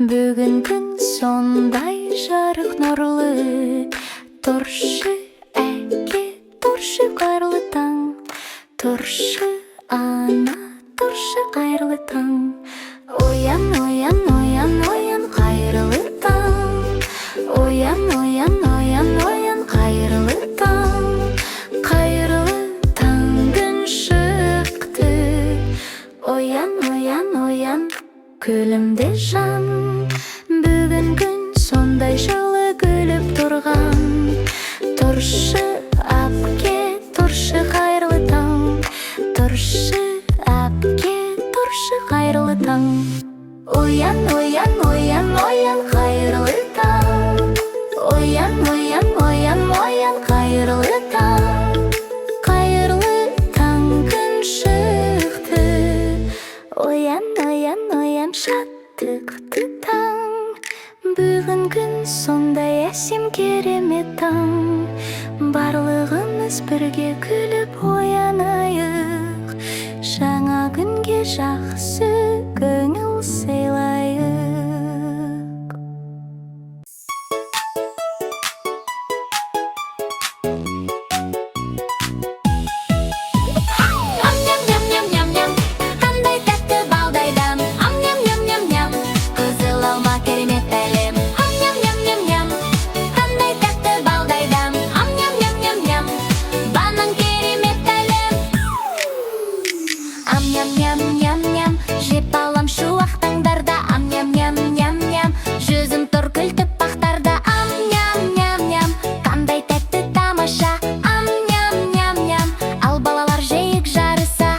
Бүгін күн сондай жарық нұрлы, тұршы әке, тұршы қайырлы таң. Тұршы ана, тұршы қайырлы таң. Оян, оян, оян, оян, қайырлы таң. Оян, оян, оян, оян, қайырлы таң. Қайырлы таң, күн шықты. Оян, оян, оян, күлімде жан. Бүгін күн сондай жылы күліп тұрған. Тұршы әпке, тұршы қайырлы таң. Тұршы әпке, тұршы қайырлы таң. Оян, оян, оян, оян, қайырлы таң. Оян, оян, оян, оян, қайырлы таң. Қайырлы таң, күн шықты. Оян, оян, оян, шаттықты таң. Бүгін күн сондай әсем керемет таң. Барлығымыз бірге күліп оянайық. Жаңа күнге жақсы көңіл сыйлайық. Ам-ням-ням-ням-ням, жеп алам шуақ таңдарда. Ам-ням-ням-ням-ням, жүзім тұр күлтіп бақтарда. Ам-ням-ням-ням, қандай тәтті тамаша. Ам-ням-ням-ням, ал балалар жейік жарыса.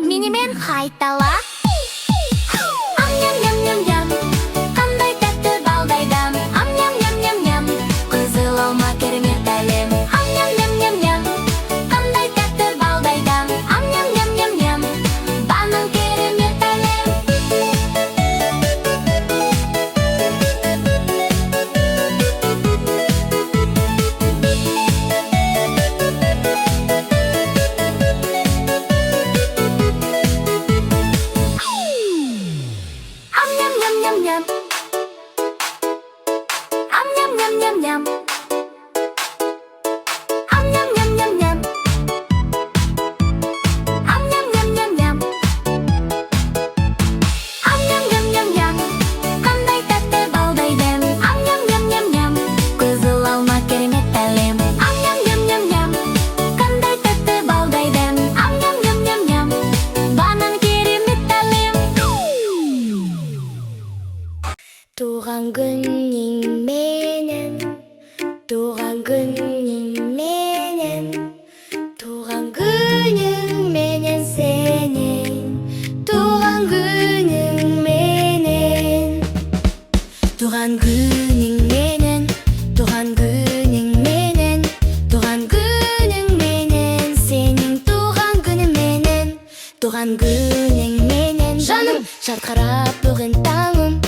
Менімен қайтала. Ам-ням-ням-ням-ням, қандай тәтті балдайдам. Ам-ням-ням-ням-ням, қызыл алма керемет әлем. Ам-ням-ням-ням-ням, қандай тәтті балдайдам. Ам-ням-ням-ням-ням, банан керемет әлем. Ам-ням-ням-ням-ням, ам-ням-ням-ням-ням, ам-ням-ням-ням-ням, ам-ням-ням-ням-ням, ам-ням-ням-ням-ням, қандай тәтті балдайдам. Ам-ням-ням-ням-ням, қызыл алма керемет әлем. Ам-ням-ням-ням-ням, қандай тәтті балдайдам. Ам-ням-ням-ням-ням, банан керемет әлем. Туған күнің менен, туған күнің менен, туған күнің менен сенен, туған күнің менен. Туған күнің менен, туған күнің менен, туған күнің менен, сенің туған күнің менен. Туған күнің менен, жаным, жарқырап бүгін таңым.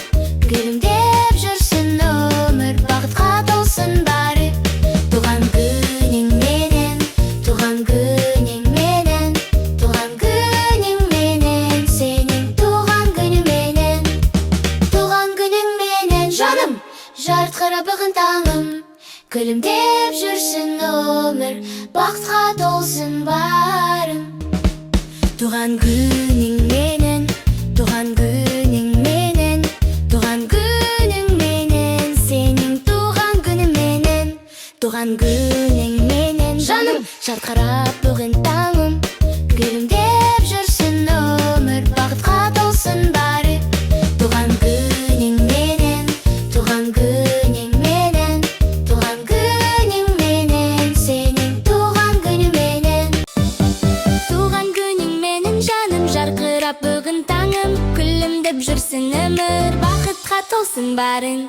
Күлімдеп жүрсін өмір, бақытқа толсын бары. Туған күнің менен, туған күнің менен, туған күнің менен, сенің туған күнің менен. Туған күнің менен, жаным, жарқырап бүгін таңым. Күлімдеп жүрсін өмір, бақытқа толсын барым. Туған күнің менен, туған күнің менен, туған күнің менен, сенің туған күнің менен. Туған күнің менен, жаным, жарқырап бүгін таңым. Күлімдеп жүрсін өмір, бақытқа толсын бары. Туған күнің менен, туған күнің менен, туған күнің менен, сенің туған күнің менен. Туған күнің менен, жаным, жарқырап бүгін таңым. Күлімдеп жүрсін өмір, бақытқа толсын барың.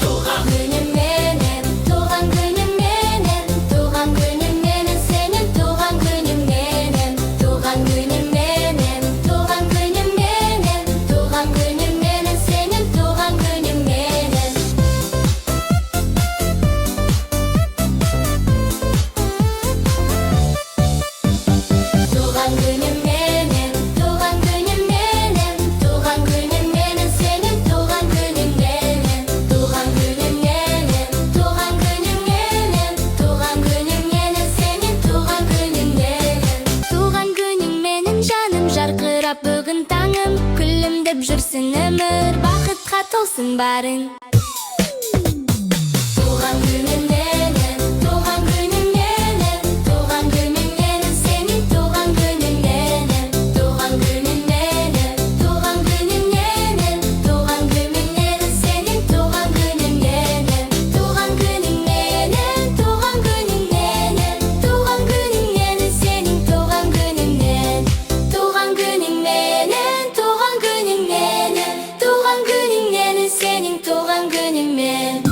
Туған күнің менен, туған күнің менен, туған күнің менен, сенің туған күнің менен. Туған күнің менен, туған күнің менен, туған күнің менен, сенің туған күнің менен. Туған күнің менен, туған күнің менен, туған күнің менен, сенің деп жүрсін өмір, бақытқа толсын барың. Туған күнің менің, туған күнің менің, туған күнің менің, сенің туған күнің менің, туған күнің менің, туған күнің менің, туған күнің менің, сенің туған күнің менің, туған күнің менің, туған күнің менің, туған күнің менің, сенің туған күнің менің, туған күнің менің, туған күнің менің, туған күнің менің, сенің туған күнің менің.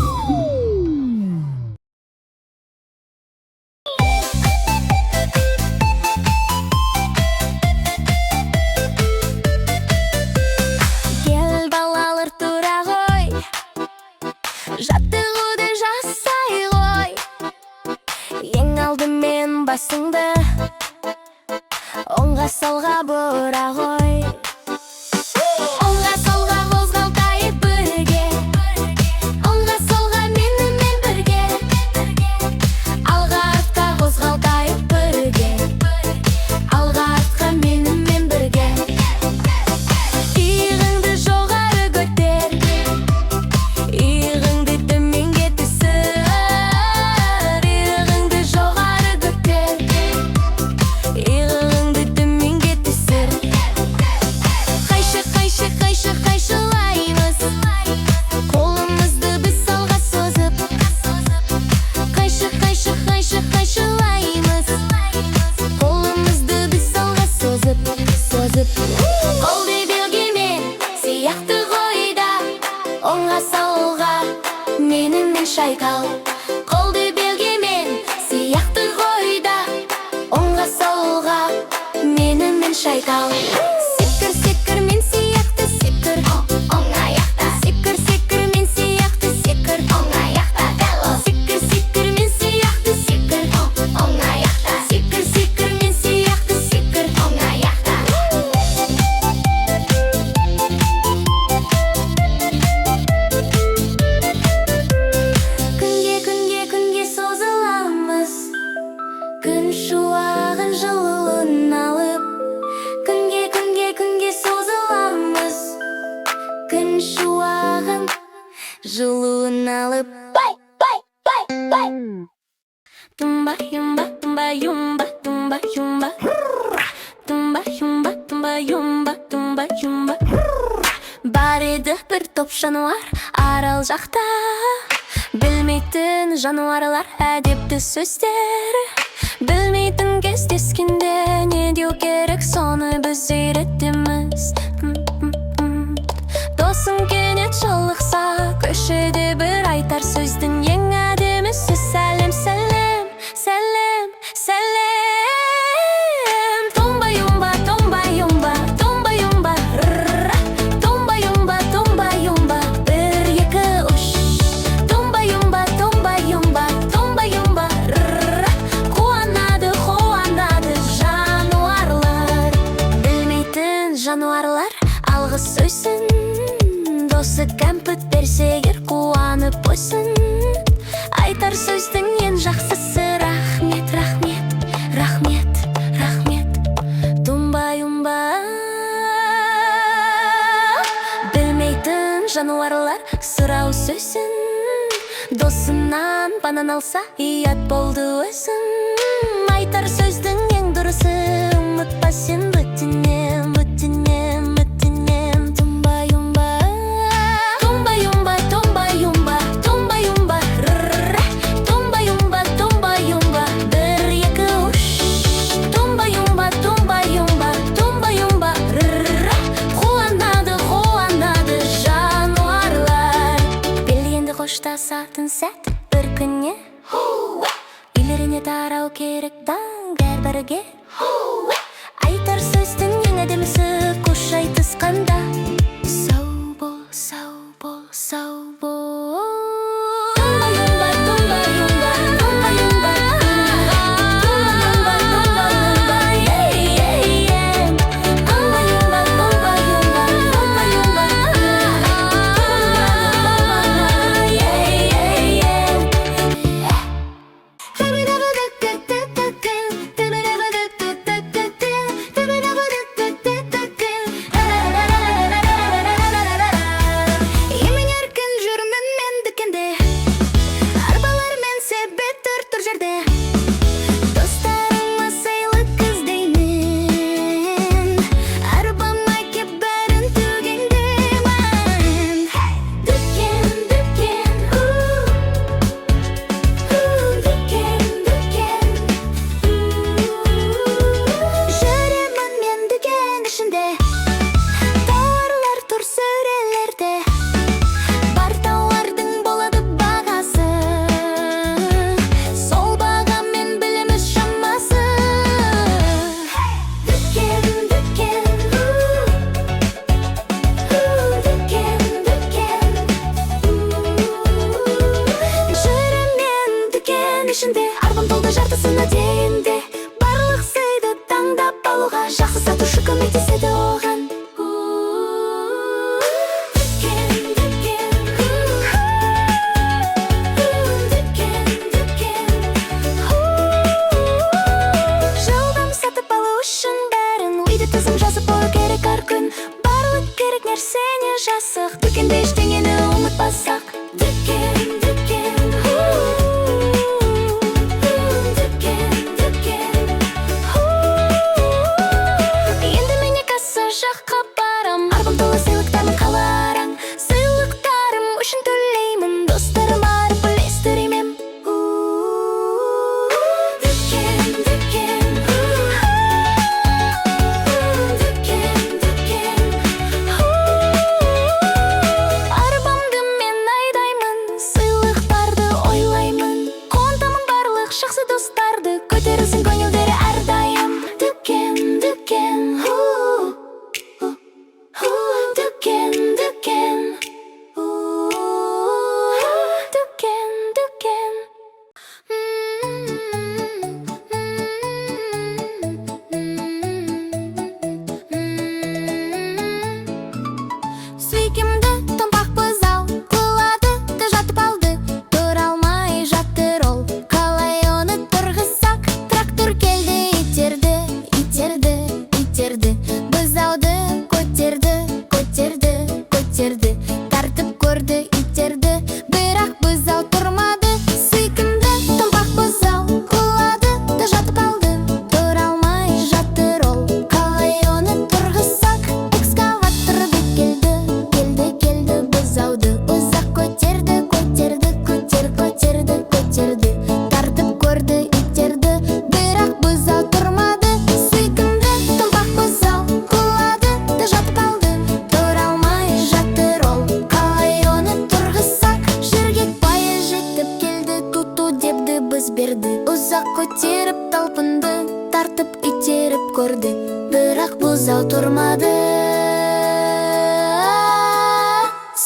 Жаттығуды жасай ғой, ең алдымен басыңды оңға солға бұра ғой. Оңға солға қозғалтайық бірге, оңға солға менімен бірге, алға артқа қозғалтайық бірге, алға артқа менімен бірге. Иығыңды жоғары көтер, қолды белгімен сияқты қойда, оңға солға менімен шайқал. Қолды белгімен сияқты қойда, оңға солға менімен шайқал. Секір, секір, мен сияқты секір, оң аяқта. Секір, секір, мен сияқты секір, оң аяқта. Секір, секір, мен сияқты секір, оң аяқта. Секір, секір, мен сияқты секір, оң аяқта. Күнге созыламыз, күн шуағын жылуын алып. Күнге созыламыз, күн шуағын жылуын алып. Тумба, юмба, тумба, юмба, тумба, юмба. Тумба, юмба, тумба, юмба, тумба, юмба. Бар еді бір топ жануар арал жақта, білмейтін жануарлар әдепті сөздер. Білмейтін кездескенде не деу керек, соны біз үйретеміз. Досың кенет жолықса, көшеде бір айтар сөздің ең әдемісі сәлем, сәлем, сәлем, сәлем. Томба, юмба, томба, юмба, томба, юмба, томба, юмба, томба, юмба, бір, екі, үш. Томба, юмба, томба, юмба, томба, юмба, қуанады, қуанады жануарлар. Білмейтін жануарлар алғыс сөзін, досы кәмпит берсе егер қуанып өссін. Айтар сөздің ең жақсысы рахмет, рахмет, рахмет, рахмет. Тумба, юмба. Білмейтін жануарлар сұрау сөзін, досынан банан алса ұят болды өзің. Айтар сөздің ең дұрысы, ұмытпа сен өтінем, өтінем, өтінем. Тумба, юмба. Тумба, юмба, тумба, юмба, тумба, юмба, тумба, юмба, тумба, юмба, бір, екі, үш. Тумба, юмба, тумба, юмба, тумба, юмба, қуанады, қуанады жануарлар. Белгенді қоштасатын сәт бір күнне, үйлеріне тарау керек таң бәрбірге. Айтар сөздің ең әдемісі көш айтысқанда. Сау бол, сау бол, сау бол. Тумба, юмба, тумба, юмба, тумба, юмба, тумба, юмба, тумба, юмба. Тумба, юмба, тумба, юмба, тумба, юмба, алам. Арбам толы сыйлықтарын қаларың. Сыйлықтарым үшін төлеймін. Достарым арып үлестіремін. Дүкен, дүкен, дүкен, дүкен. Арбамды мен айдаймын, сыйлықтарды ойлаймын. Қуантамын барлық жақсы достарды, көтерілсін көңілдері әрдайым. Дүкен, дүкен, дүкен, дүкен, дүкен, дүкен. Сүйкімді томпақ бұзау құлады да жатып алды. Тұра алмай жатыр ол, қалай оны тұрғызсақ. Трактор келді, итерді, итерді, итерді. Бұзауды көтерді, көтерді, көтерді. Тартып көрді, итерді, бірақ бұзау тұрмады. Сүйкімді томпақ бұзау құлады да жатып алды. Тұра алмай жатыр ол, қалай оны тұрғызсақ. Экскаваторды келді, келді, келді бұзауды. Ұзақ көтерді, көтерді, көтерді, көтерді. Тартып көрді, итерді, бірақ бұзау тұрмады. Сүйкімді томпақ бұзау құлады да жатып алды. Тұра алмай жатыр ол, қалай оны тұрғызсақ. Жерге байы жетіп келді, туту депті біз берді. Ұзақ көтеріп талпынды, тартып итеріп көрді, бірақ бұзау тұрмады.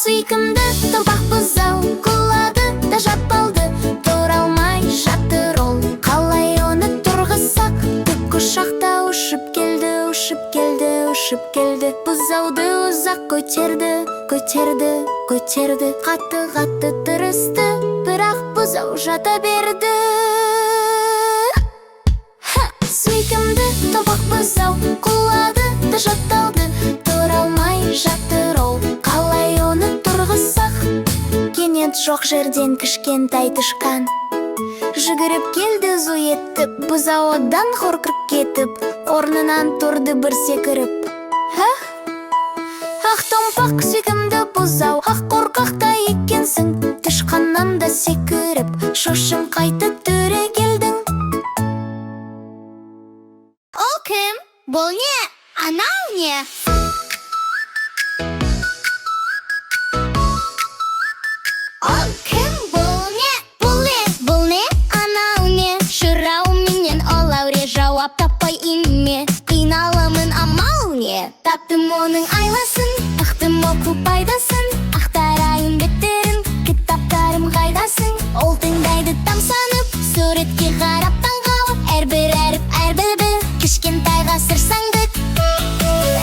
Сүйкімді томпақ бұзау құлады да жатып алды. Тұра алмай жатыр ол, қалай оны тұрғызсақ. Тікұшақта ұшып келді, ұшып келді, ұшып келді. Бұзауды ұзақ көтерді, көтерді, көтерді. Қатты, қатты тырысты, бірақ бұзау жата берді. Сүйкімді томпақ бұзау құлады да жатып алды. Тұра алмай жатыр ол, қалай оны тұрғызсақ. Кенет жоқ жерден кішкентай тышқан жүгіріп келді, зу етіп. Бұзау одан қорқып кетіп, орнынан тұрды бір секіріп. Ах, томпақ сүйкімді бұзау, ах, қорқақта екенсің. Тышқаннан да секіріп, шошым қайтып түре келдің. Ол кім? Бұл не? Анау не? Ол кім? Бұл не? Бұл не? Анау не? Шырау менен ол әуре, жауап таппай иніме. Қиналамын, амал не? Таптым оның айласын, ақтым оқу пайдасын. Ақтарайын беттерін, кітаптарым қайдасын. Ол тыңдайды тамсанып, суретке қарап таңғалып. Әрбір әріп, әрбір кішкентай ғасыр саңдық.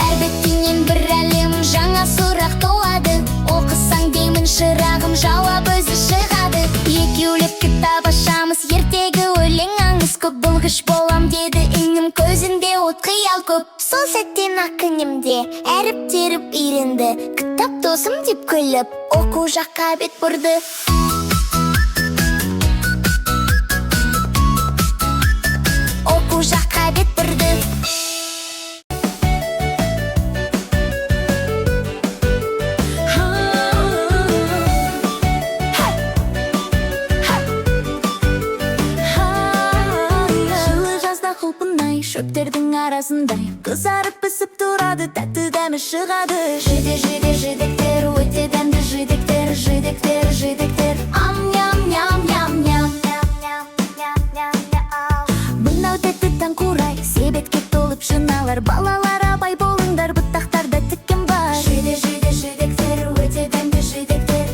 Әрбеттінен бір әлем жаңа сұрақ туады. Оқысаң деймін шырағым, жауап өзі шығады. Екеулеп кітап ашамыз, ертегі өлең аңыз көп. Білгіш болам деді інім, көзінде от қиял көп. Сол сәттен ақ інімде әріп-теріп үйренді. Кітап досым деп күліп, оқу жаққа бет бұрды. Оқу жаққа бет бұрды. Жылы жазда құлпынай шөптердің арасындай қызарып пісіп тұрады, тәтті дәмі шығады. Жидектер, өте дәмді жидектер. Жидектер, ам-ням-ням-ням-ням. Мынау тәтті таңқурай, себетке толып жиналар. Балалар абай болыңдар, бұттақтарда тіккен бар. Жидектер, өте дәмді жидектер.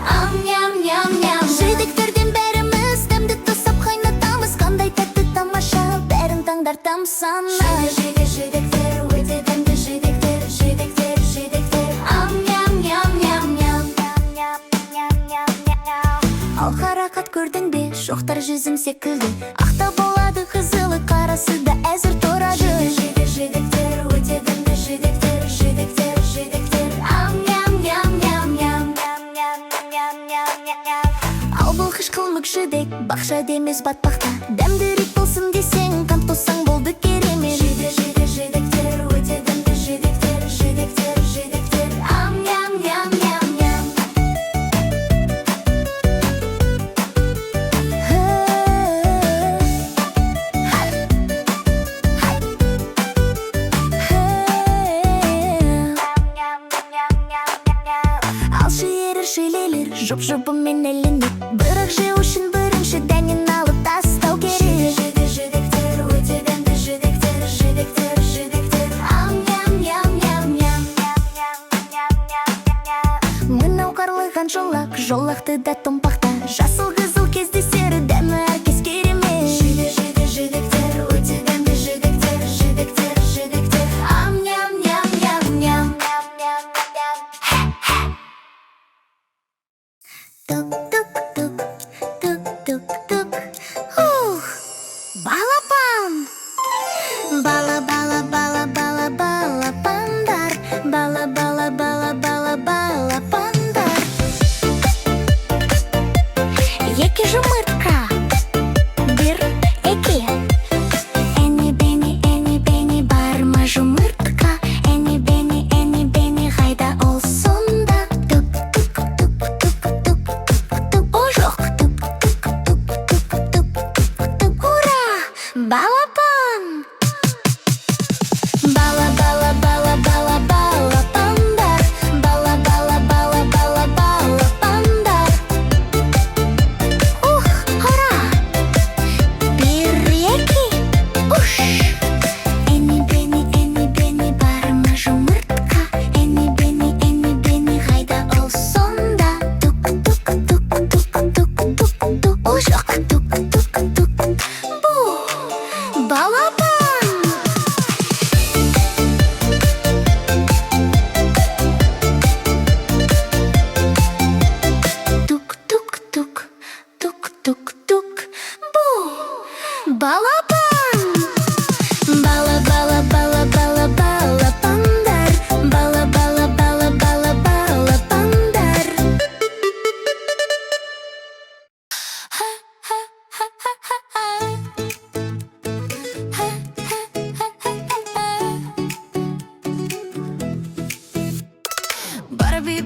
Ам-ням-ням-ням. Жидектерден бәріміз дәмді тосап қайнатамыз. Қандай тәтті тамаша, бәрін таңдартам сана. Жидектер, өте дәмді жидектер. Ам-ням-ням-ням-ням. Ал қарақат көрдің бе, шоқтар жүзім секілді. Ақта болады қызылы, қарасы да әзір тұрады. Жидектер, өте дәмді жидектер. Ам-ням-ням-ням-ням. Ал бұл қышқыл мүк жидек, бақша демес батпақта. Дәмдірек болсын десең, қант тоссаң болды керемет. Жидектер, өте дәмді жидектер. жұп-жұбымен ілініп. Бірақ жеу үшін бірінші дәнін алып тастау керек. Жидектер, өте дәмді жидектер, жидектер, жидектер. Ам-ням-ням-ням-ням. Мынау қарлыған жолақ, жолақты да томпақта. Жасыл қызыл кездесері дәмі әркез керемет. Жидектер, өте дәмді жидектер, жидектер, жидектер. Ам-ням-ням-ням-ням. Тук-тук-тук, тук-тук-тук. Ух, балапан! Бала-бала-бала-бала-балапандар. Бала-бала-бала-бала-балапандар. Екі жұмыртқа. Бір, екі. Әне-бәне бар ма жұмыртқа? Әне-бәне қайда ол сонда? Тук-тук-тук-тук-тук-тук. О, жоқ. Тук-тук-тук-тук-тук-тук. Ура! Балапан! Бала-бала-бала-бала-балапандар. Бала-бала-бала-бала-балапандар. Ух, ура! Bir, iki, uш! Әне-бәне бар ма жұмыртқа? Әне-бәне қайда ол сонда? Тук-тук-тук-тук-тук-тук. О, жоқ. Тук-тук-тук. Бу! Балапан! Тук-тук-тук, тук-тук-тук. Бу! Балапан! Бала-бала-бала-бала-балапандар. Бала-бала-бала-бала-балапандар.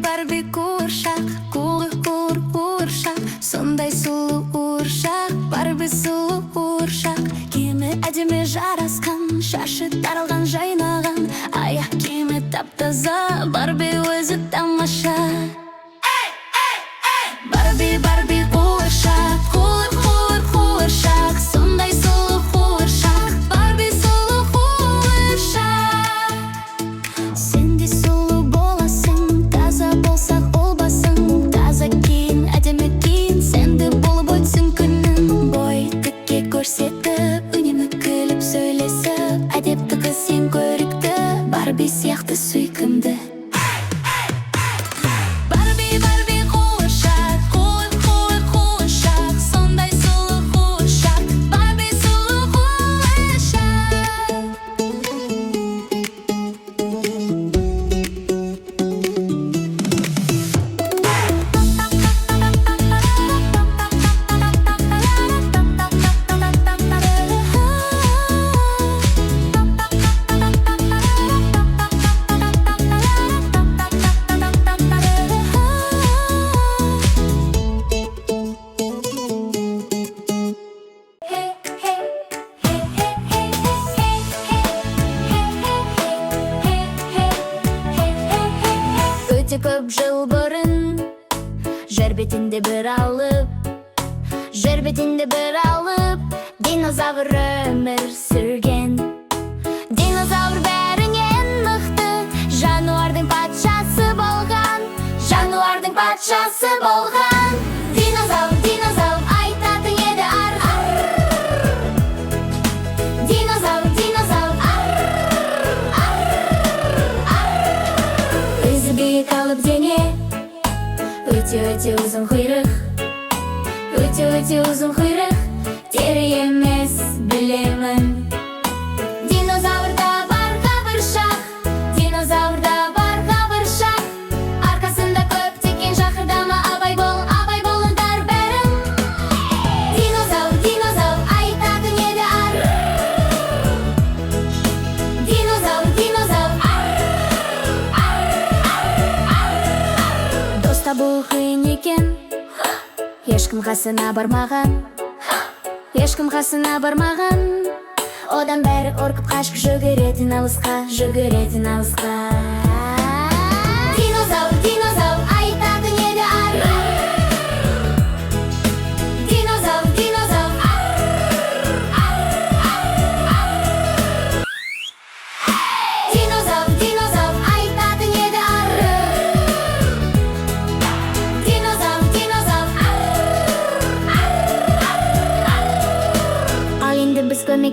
Барби қуыршақ, қуыршақ, сондай сұлу қуыршақ. Барби сұлу қуыршақ, киімі әдемі жарасқан, шашы таралған жайнаған, аяқ киімі тап-таза. Барби өзі тамаша. Барби қуыршақ, қуыршақ, сондай сұлу қуыршақ. Барби сұлу қуыршақ. Сен де сұлу боласың, таза болсақ ол басың. Таза киін, әдемі киін, сен де болып өтсін күнің. Бой тікке көрсетіп, үнемі күліп сөйлесіп, әдепті қыз сен көрікті, Барби сияқты сүйкімді. Барби қуыршақ, қуыршақ, сондай сұлу қуыршақ. Барби сұлу қуыршақ. Өте көп жыл бұрын жер бетінде бір алып динозавр өмір сүрген. Динозавр бәрінен мықты, жануардың патшасы болған. Динозавр айтатын еді ар-ар. Динозавр ар-ар. Өзі биік алып дене, өте ұзын құйрық. Өте ұзын құйрық, тері емес білемін. Динозаврда бар қабыршақ, арқасында көптеген шақырдама. Абай болыңдар бәрің. Динозавр айтатын еді ар. Динозавр ар. Дос табу қиын екен, ешкім қасына бармаған. Одан бәрі орқып қашып жүгіретін алысқа. Динозавр айтатын еді ар.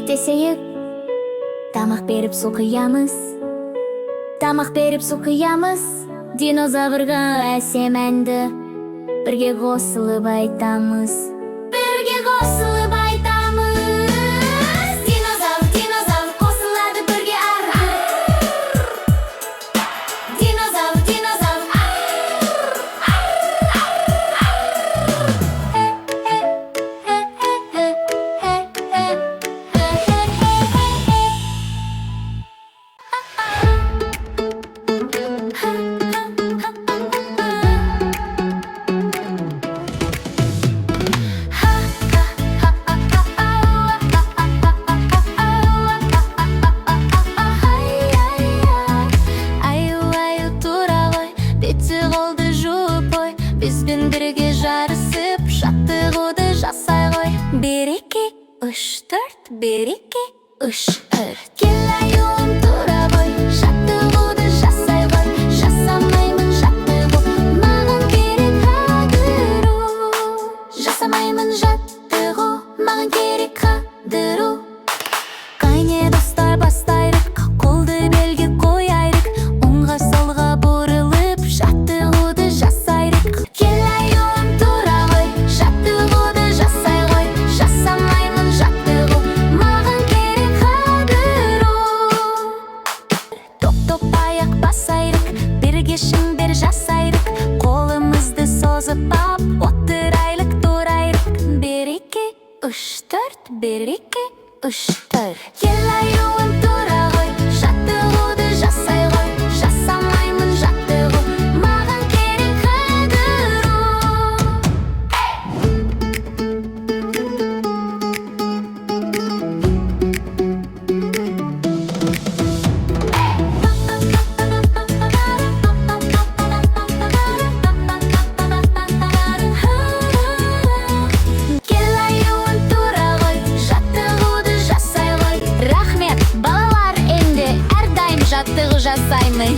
көмектесейік. Тамақ беріп су құямыз. Тамақ беріп су құямыз. Динозаврға әсем әнді бірге қосылып айтамыз. Бірге қосылып айтамыз. Динозавр, динозавр қосылады бірге ара. Динозавр, динозавр. Бізбен бірге жарысып, жаттығуды жасай ғой. 1, 2, 3, 4, 1, 2, 3, 4. Кел аюым тұра ғой, жаттығуды жасай ғой. Жасамаймын жаттығу, маған керек қадыру. Жасамаймын жаттығу, маған керек қадыру. Қайне достар бастайрық, қолды белге қойайрық. Оңға солға бұрылып, жаттығуды жасайрық. Кел аюым тұра ғой, жаттығуды жасай ғой. Жасамаймын жаттығу, маған керек қадыру. Топ-топ аяқ басайрық, бірге шеңбер жасайрық. Қолымызды созып ап, отырайлық тұрайрық. 1, 2, 3, 4, 1, 2, 3, 4. Кел аюым тұра ғой, жаттығуды жасай ғой. Жасамаймын жаттығу, маған керек қадыру. Кел аюым тұра ғой, жаттығуды жасай ғой. Рахмет, балалар, енді әрдайым жаттығу жасаймын.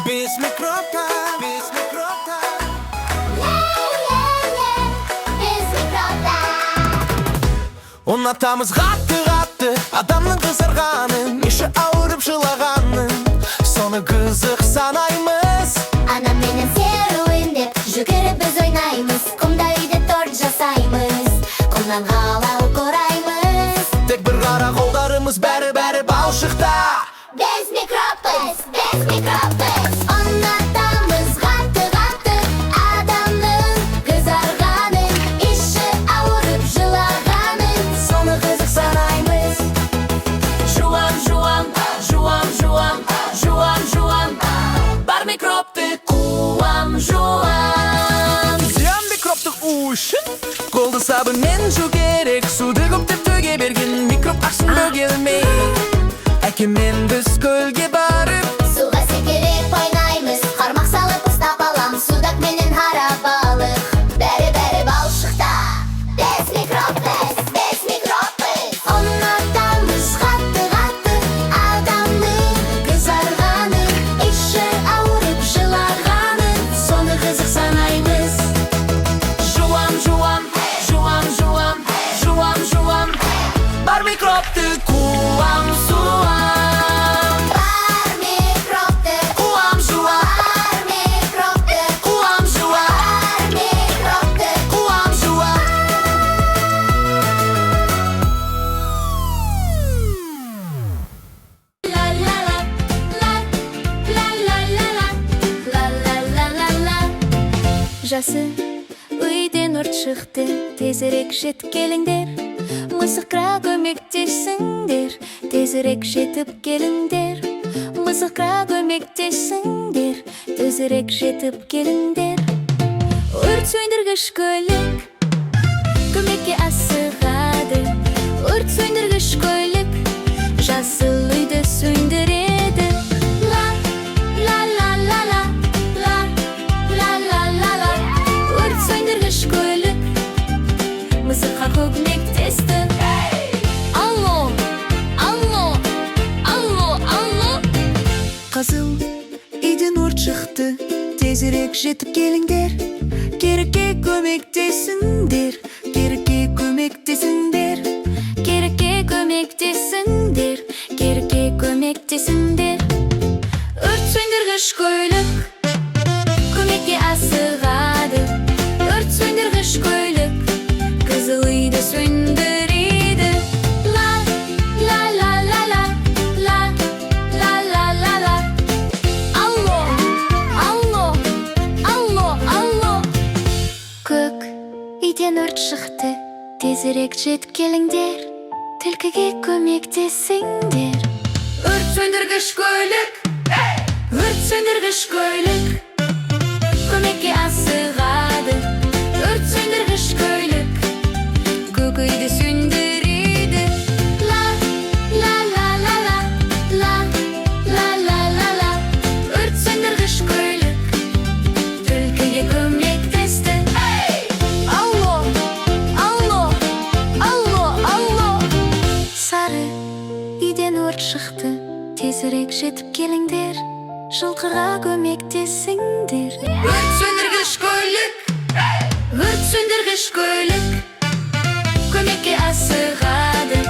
Без микробка, без микробка. Ұнатамыз қатты-қатты адамның қызарғанын, іші ауырып жылағанын. Соны қызық санаймыз. Анам менен серуен деп жүгіріп біз ойнаймыз. Құмда үйде торт жасаймыз. Құмнан халал құраймыз. Тек бір қара қолдарымыз бәрі балшықта. Без микробпыз, без микробпыз. Ұнатамыз қатты-қатты адамның қызарғанын, іші ауырып жылағанын. Соны қызық санаймыз. Жуам, жуам, жуам, жуам, жуам, жуам. Бар микробты қуам, жуам. Зиян микробты үшін қолды сабынмен жу керек. Суды көптеп төге берген микроб ақсын бөгелмей. Әкеммен біз көлге барып Суға секіріп ойнаймыз. Қармақ салып ұстап алам. Судак менен хара балық. Бәрі балшықта. Без микробпыз, без микробпыз. Ұнатамыз қатты-қатты адамның қызарғанын, іші ауырып жылағанын. Соны қызық санаймыз. Жуам, жуам, жуам, жуам, жуам, жуам. бар микробты қуам, суам. Бар микробты Қуам, жуам. Бар микробты Қуам, жуам. Бар микробты Қуам, жуам. Жасы үйден өрт шықты, тезірек жетіп келіңдер. Мысыққа көмектессіңдер, тезірек жетіп келіңдер. Мысыққа көмектессіңдер, тезірек жетіп келіңдер. Өрт сөндіргіш көлік көмекке асығады. Өрт сөндіргіш көлік жасыл үйді сөндіреді. Өрт сөндіргіш көлік мысыққа көмектесті. Алло, алло, алло, алло. Қызыл үйден өрт шықты, тезірек жетіп келіңдер. Керекке көмектесіңдер, керекке көмектесіңдер. Керекке көмектесіңдер, керекке көмектесіңдер. Өрт сөндіргіш көлік көмекке асығады. Өрт сөндіргіш көлік қызыл үйді сөндіреді. Ла, ла, ла, ла, ла, ла, ла, ла, ла, ла. Алло, алло, алло, алло. Көк үйден өрт шықты, тезірек жетіп келіңдер, түлкіге көмектесіңдер. Өрт сөндіргіш көлік, өрт сөндіргіш көлік көмекке асығады. Өрт сөндіргіш көлік көк үйді сөндіреді. Ла, ла, ла, ла, ла, ла, ла, ла, ла, ла. Өрт сөндіргіш көлік түлкіге көмектесті. Алло, алло, алло, алло. Сары үйден өрт шықты, тезірек жетіп келіңдер, жылқыға көмектесіңдер. Өрт сөндіргіш көлік, өрт сөндіргіш көлік көмекке асығады.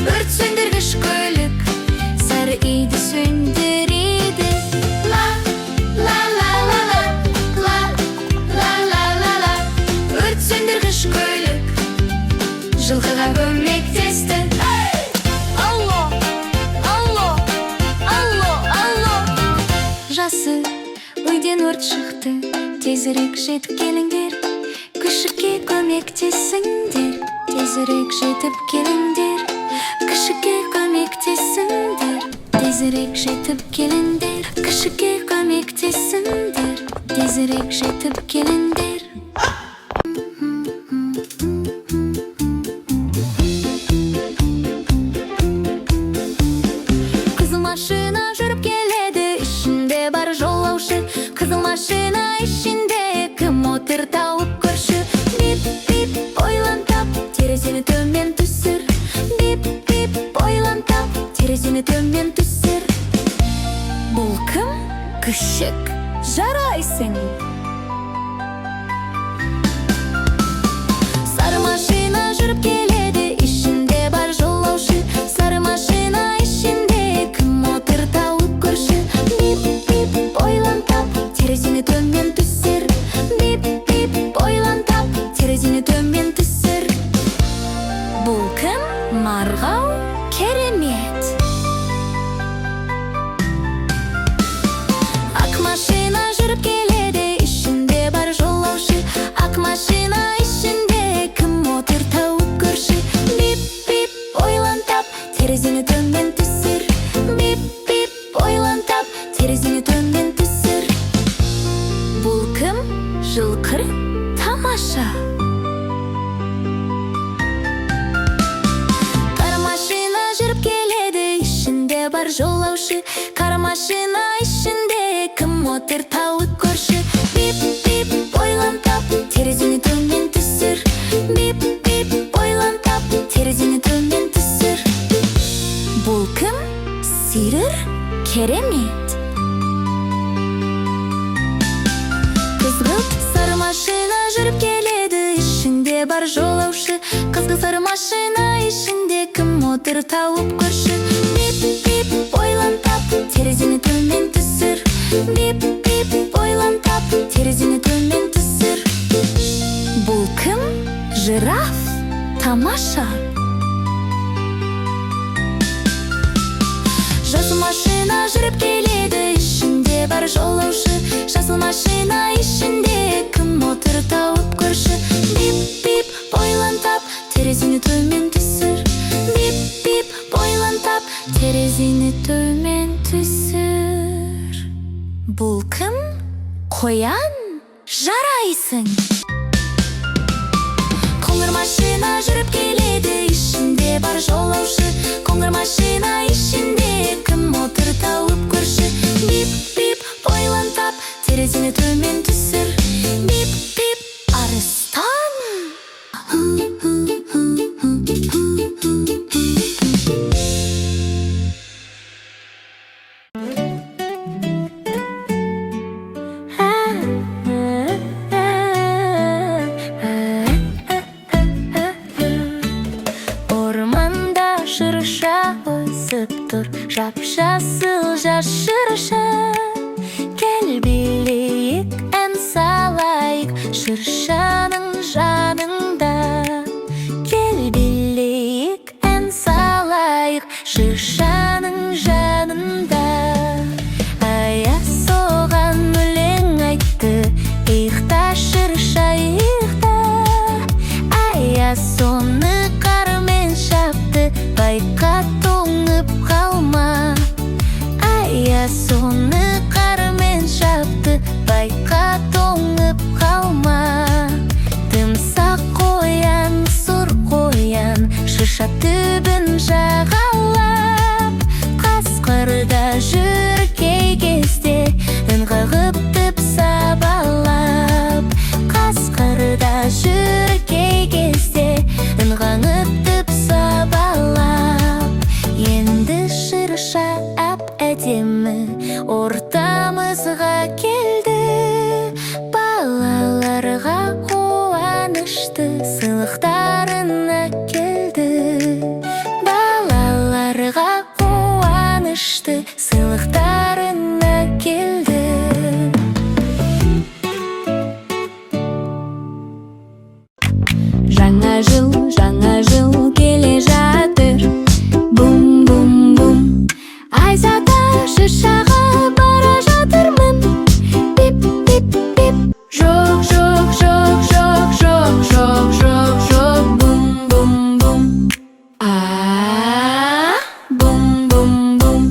Өрт сөндіргіш көлік сары үйді сөндіреді. Ла, ла, ла, ла, ла, ла, ла, ла, ла, ла. Өрт сөндіргіш көлік жылқыға көмектесті. Алло, алло, алло, алло. Жасы үйден өрт шықты, тезірек жетіп келіңдер, күшікке көмектесіңдер. Тезірек жетіп келіңдер, күшікке көмектесіңдер. Тезірек жетіп келіңдер, күшікке көмектесіңдер. Тезірек жетіп келіңдер. Қызыл машина жүріп келеді, ішінде бар жолаушы. Қызыл машина ішінде кім отыр, тауып көрші. Бип, бип, ойлан тап, терезені төмен түсір. Бип, бип, ойлан тап, терезені төмен түсір. Бұл кім? Күшік. Жарайсың. Сары машина жүріп келеді, ішінде бар жолаушы. Сары машина ішінде кім отыр, тауып көрші. Бип, бип, ойлан тап, терезені төмен түсір. Бип, бип, ойлан тап, терезені төмен түсір. Бұл кім? Марғау? Керемет. Ақ машина жүріп келеді, ішінде бар жолаушы. Ақ машина ішінде кім отыр, тауып көрші. Бип, бип, ойлан тап, терезені төмен түсір. Бип, бип, ойлан тап, терезені төмен түсір. Бұл кім? Жылқы? Тамаша. Қара машина жүріп келеді, ішінде бар жолаушы. Қара машина ішінде кім отыр, тауып көрші. Бип, бип, ойлан тап, терезені төмен түсір. Бип, бип, ойлан тап, терезені төмен түсір. Бұл кім? Сирыр? Керемет. Қызғылт сары машина жүріп келеді, ішінде бар жолаушы. Қызғылт сары машина ішінде кім отыр, тауып көрші. Бип, бип, ойлан тап, терезені төмен түсір. Бип, бип, ойлан тап, терезені төмен түсір. Бұл кім? Жираф. Тамаша. Жасыл машина жүріп келеді, ішінде бар жолаушы. Жасыл машина ішінде кім отыр, тауып көрші. Бип, бип, ойлан тап, терезені төмен түсір. Бип, бип, ойлан тап, терезені төмен түсір. Бұл кім? Қоян? Жарайсың. Қоңыр машина жүріп келеді, ішінде бар жолаушы. Қоңыр машина ішінде кім отыр, тауып көрші. Бип, бип, ойлан тап, терезені төмен түсір. Бип, бип, арыстан. шырша өсіп тұр, жап-жасыл жашырша. Кел билейік, ән салайық шыршаның жанында. Кел билейік, ән салайық шыршаның жанында. Аяз соған өлең айтты, иықта шырша иықта. Аяз соны қармен шапты, байқа тоңып қалма. Аяз соны қармен шапты, байқа тоңып қалма. Тымсақ қоян, сұр қоян, шырша түбін жағалап. Қасқырда жүр кей кезде, үн қағып түп сабалап. Қасқырда жүр кей кезде, үн қағып түп сабалап. Енді шырша әп-әдемі ортамызға келді. Балаларға қуанышты сыйлықтарын әкелді. Балаларға қуанышты сыйлықтарын әкелді. Жаңа жыл келе жатыр. Бум-бум-бум, айзада шыршаға бара жатырмын. Бип-бип-бип, жоқ, жоқ, жоқ, жоқ, жоқ, жоқ, жоқ, жоқ. Бум-бум-бум, бум-бум-бум.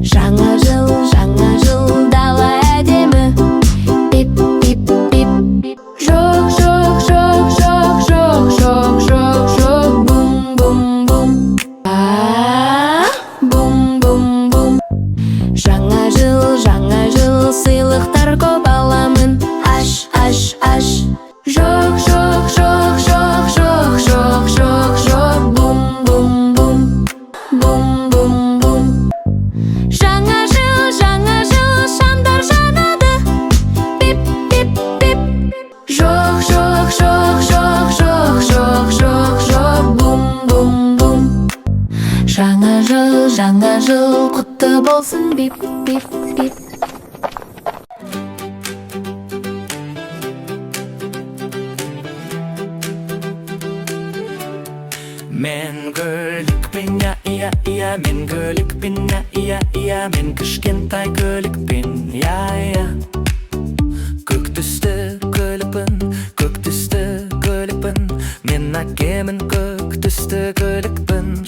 Жаңа жыл, дала әдемі. Бип-бип-бип, жоқ, жоқ, жоқ, жоқ, жоқ, жоқ, жоқ, жоқ. Бум-бум-бум, бум-бум-бум. Жаңа жыл, сыйлықтар көп аламын. Аш, аш, аш. Жоқ, жоқ, жоқ, жоқ, жоқ, жоқ, жоқ, жоқ. Бум-бум-бум, бум-бум-бум. Жаңа жыл, шамдар жанады. Бип-бип-бип. Жоқ, жоқ, жоқ, жоқ, жоқ, жоқ, жоқ, жоқ. Бум-бум-бум. Жаңа жыл, құтты болсын. Бип-бип-бип. Мен көлікпен, я, мен көлікпен, я, мен кішкентай көлікпен, я. Көк түсті көлікпін, көк түсті көлікпін, мен әкемін көк түсті көлікпін.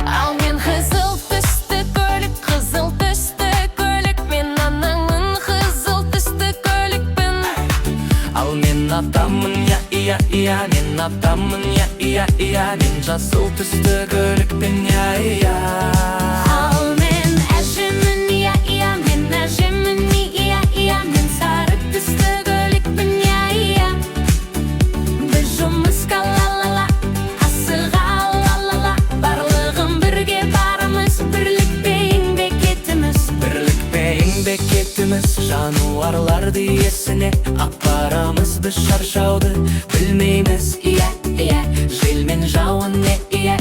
Ал мен қызыл түсті көлік, қызыл түсті көлік. Мен анаңмын қызыл түсті көлікпін. Ал мен атамын, я, мен атамын, я, мен жасыл түсті көлікпен, я. Ал мен әжемін, я, мен әжемін, я, мен сары түсті көлікпін, я. Біз жұмысқа ла-ла-ла, асыға ла-ла-ла. Барлығын бірге барымыз, бірлікпе еңбек етіміз. Бірлікпе еңбек етіміз, жануарларды есіне апарамыз. Біз шаршауды білмейміз, я. Жел мен жауын, я,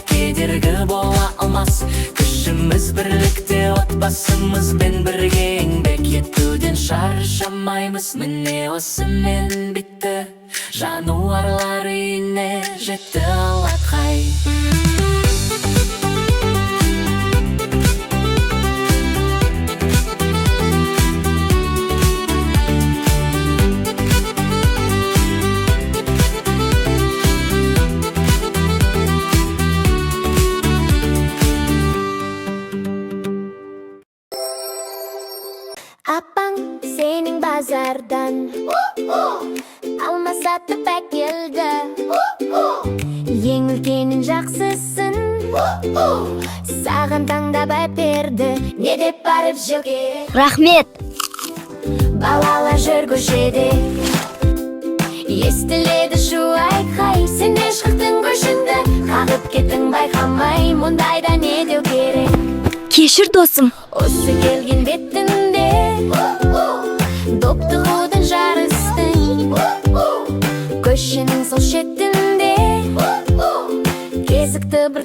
кедергі бола алмас. Күшіміз бірлікте, отбасымызбен бірге еңбек етуден шаршамаймыз. Міне осымен бітті, жануарлар үйіне жетті алақай. Апаң сенің базардан алма сатып әкелді. Ең үлкенін жақсысын саған таңдап әперді. Не деп барып жеуге? Рахмет. Балалар жүр көшеде, естіледі шу айқай. Сен де шықтың көшіңді, қағып кеттің байқамай. Мұндайда не деу керек? Кешір досым. Осы келген бетінде доп тығудың жарыстың, көшенің сол шетінде кезікті бір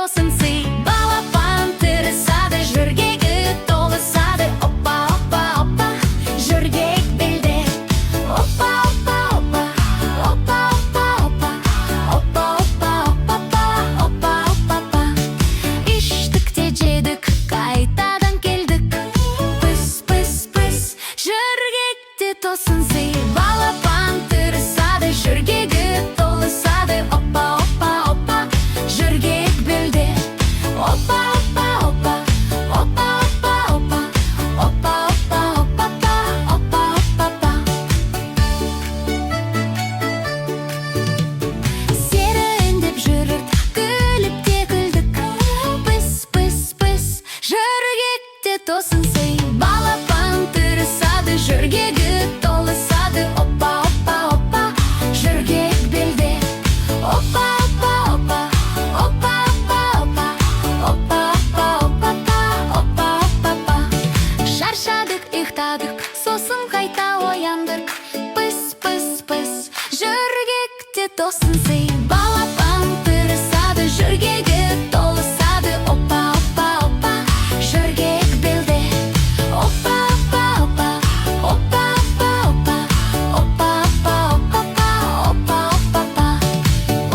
тосын сый. Балапан тырысады, жөргегі толысады. Опа, опа, опа, жөргек белде. Опа, опа, опа, опа, опа, опа, опа, опа, опа, опа, опа, опа. Іштік те жедік, қайтадан келдік. Пыс, пыс, пыс, жөргекте тосын сый. Балапан тырысады, жөргегі толысады. Опа, опа, опа, жөргек белде. Опа, опа, опа, опа, опа, опа, опа, опа, опа, опа, опа, опа. Сері үндеп жүріп, күліп те күлдік. Пыс, пыс, пыс, жөргекте тосын сый. Балапан тырысады, жөргегі толысады. Опа, опа, опа, жөргек белде. Опа, опа, опа, опа, опа, опа, опа, опа, опа, опа, опа. Шаршадық, ұйықтадық, сосын қайта ояндық. Пыс, пыс, пыс, жөргекте тосын сый. Балапан тырысады, жөргегі толысады. Опа, опа, опа, жөргек белде. Опа, опа, опа, опа, опа, опа, опа, опа, опа, опа, опа.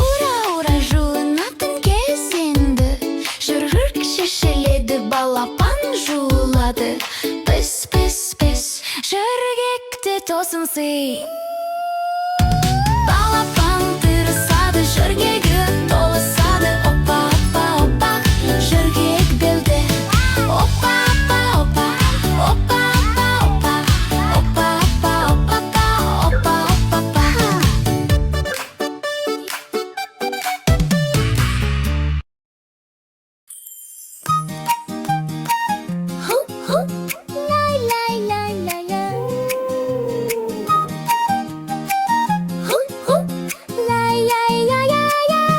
Ура, ура, жуынатын кезенді. Жөргек шешеледі, балапан жуылады. Пыс, пыс, пыс, жөргекте тосын сый. Балапан тырысады, жөргегі толысады. Опа, опа, опа, жөргек белде. Опа, опа, опа, опа, опа, опа, опа, опа, опа, опа, опа. Lay, lay, lay, lay, lay. Lay, lay, lay, lay, lay.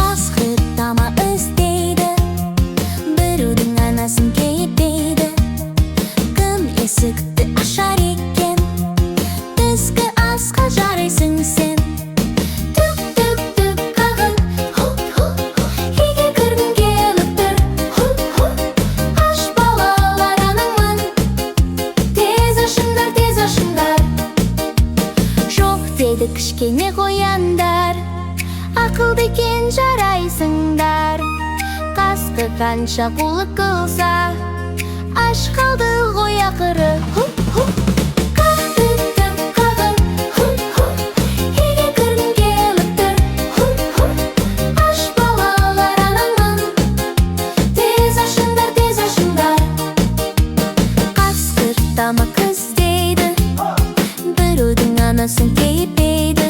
Асқы тама іздейді, біреудің анасын кейіпейді. Кім есікті ашар екен, түскі асқа жарайсың сен. Түк, түк, түк, қағын, үйге кіргің келіп тұр. Аш балалар анамын, тез ашыңдар, тез ашыңдар. Жоқ деді кішкене қояндар, ақылды екен жарайсыңдар. Қасқы қанша қулық қылса, аш қалды ғой ақыры. Қағын, қағын, үйге кіргің келіп тұр. Аш балалар анамын, тез ашыңдар, тез ашыңдар. Қасқыр тамақ іздейді, біреудің анасын кейіпейді.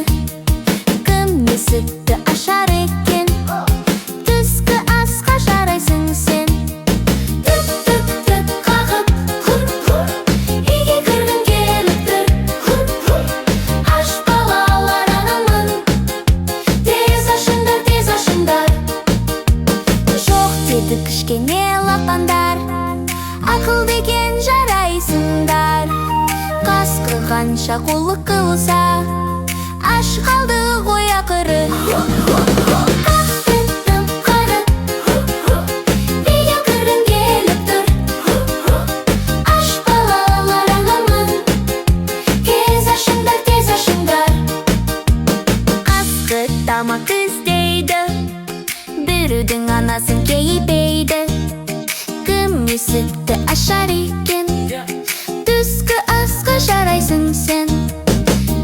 Кім есікті ашар екен, түскі асқа жарайсың сен. Түк, түк, түк, қағып, үйге кіргің келіп тұр. Аш балалар анамын, тез ашыңдар, тез ашыңдар. Жоқ деді кішкене лапандар, ақылды екен жарайсыңдар. Қасқыр қанша қулық қылса, аш қалды ғой ақыры. Қағын, қағын, үйге кіргің келіп тұр. Аш балалар анамын, тез ашыңдар, тез ашыңдар. Қасқы тамақ іздейді, біреудің анасын кейіпейді. Кім есікті ашар екен, түскі асқа жарайсың сен.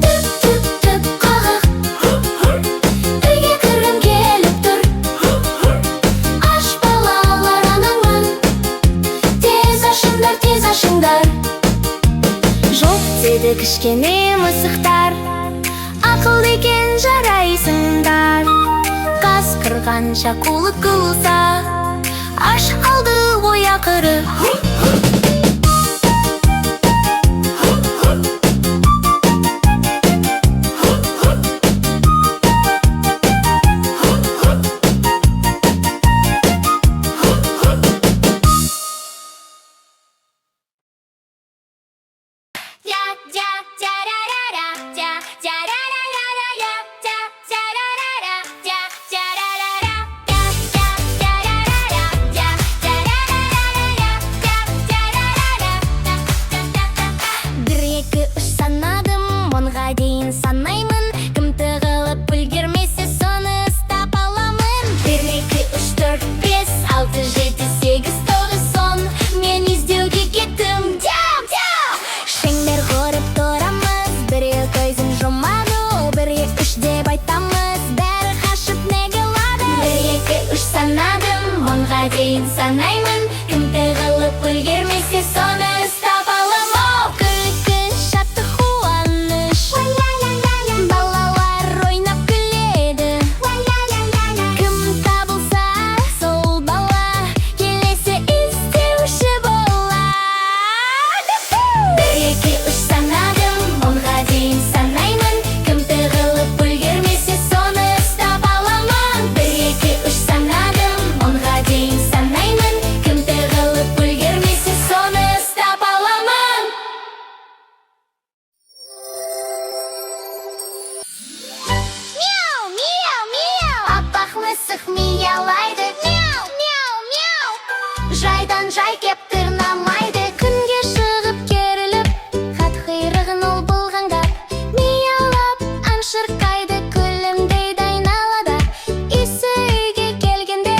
Түк, түк, түк, қағық, үйге кіргің келіп тұр. Аш балалар анамын, тез ашыңдар, тез ашыңдар. Жоқ деді кішкене мысықтар, ақылды екен жарайсыңдар. Қасқыр қанша қулық қылса, аш қалды ғой ақыры. онға дейін санаймын. Кім тығылып үлгермесе соны ұстап аламын. Күлкі, шаттық, қуаныш, балалар ойнап күледі. Кім табылса сол бала келесі іздеуші болады. 1, 2, 3 санадым, онға дейін санаймын. Кім тығылып үлгермесе соны ұстап аламын. 1, 2, 3 санадым, онға дейін санаймын. Кім тығылып үлгермесе соны ұстап аламын. Мяу, мяу, мяу. Аппақ мысық миялайды. Мяу, мяу, мяу. Жайдан жай кеп тырнамайды. Күнге шығып керіліп, хат құйрығын ол бұлғаңдап, миялап ән шырқайды күлімдейді айналада. Исі үйге келгенде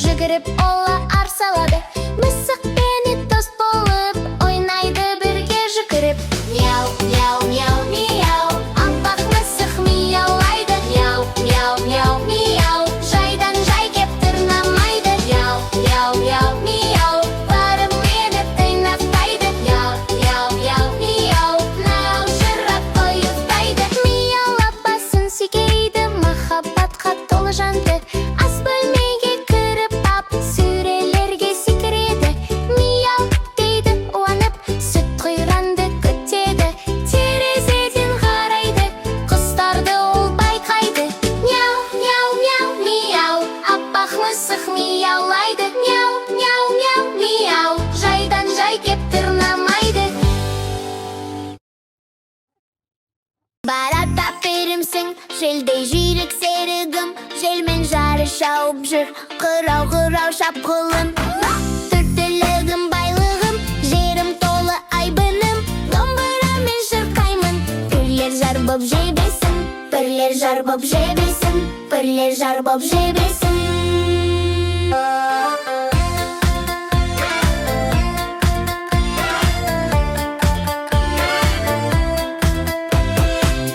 жүгіріп ола арсалады. Мысық пені дос болып ойнайды бірге жүгіріп. Мяу, мяу, мяу, мяу. Аппақ мысық миялайды. Мяу, мяу, мяу, мяу. Жайдан жай кеп тырнамайды. Мяу, мяу, мяу, мяу. Барып мені тыйнатпайды. Мяу, мяу, мяу, мяу. Нау жырап қойыптайды. Миялап басын сүйкейді, махаббатқа толы жанды. Ас бөлмеге кіріп ап, сөрелерге секіреді. Мяу дейді уанып, сүт құйранды күтеді. Терезеден қарайды, құстарды ол байқайды. Мяу, мяу, мяу, мяу. Аппақ мысық мияулайды. Мяу, мяу, мяу, мяу. Жайдан жай кеп тырнамайды. Барат аперімсің, желдей жүйрік серігім. Желмен жары шауып жүр, қырау-қырау шапқылым. Түртілігім, байлығым, жерім толы айбыным. Домбырамен шырқаймын, бірлер жар боп жебесін. Бірлер жар боп жебесін, бірлер жар боп жебесін.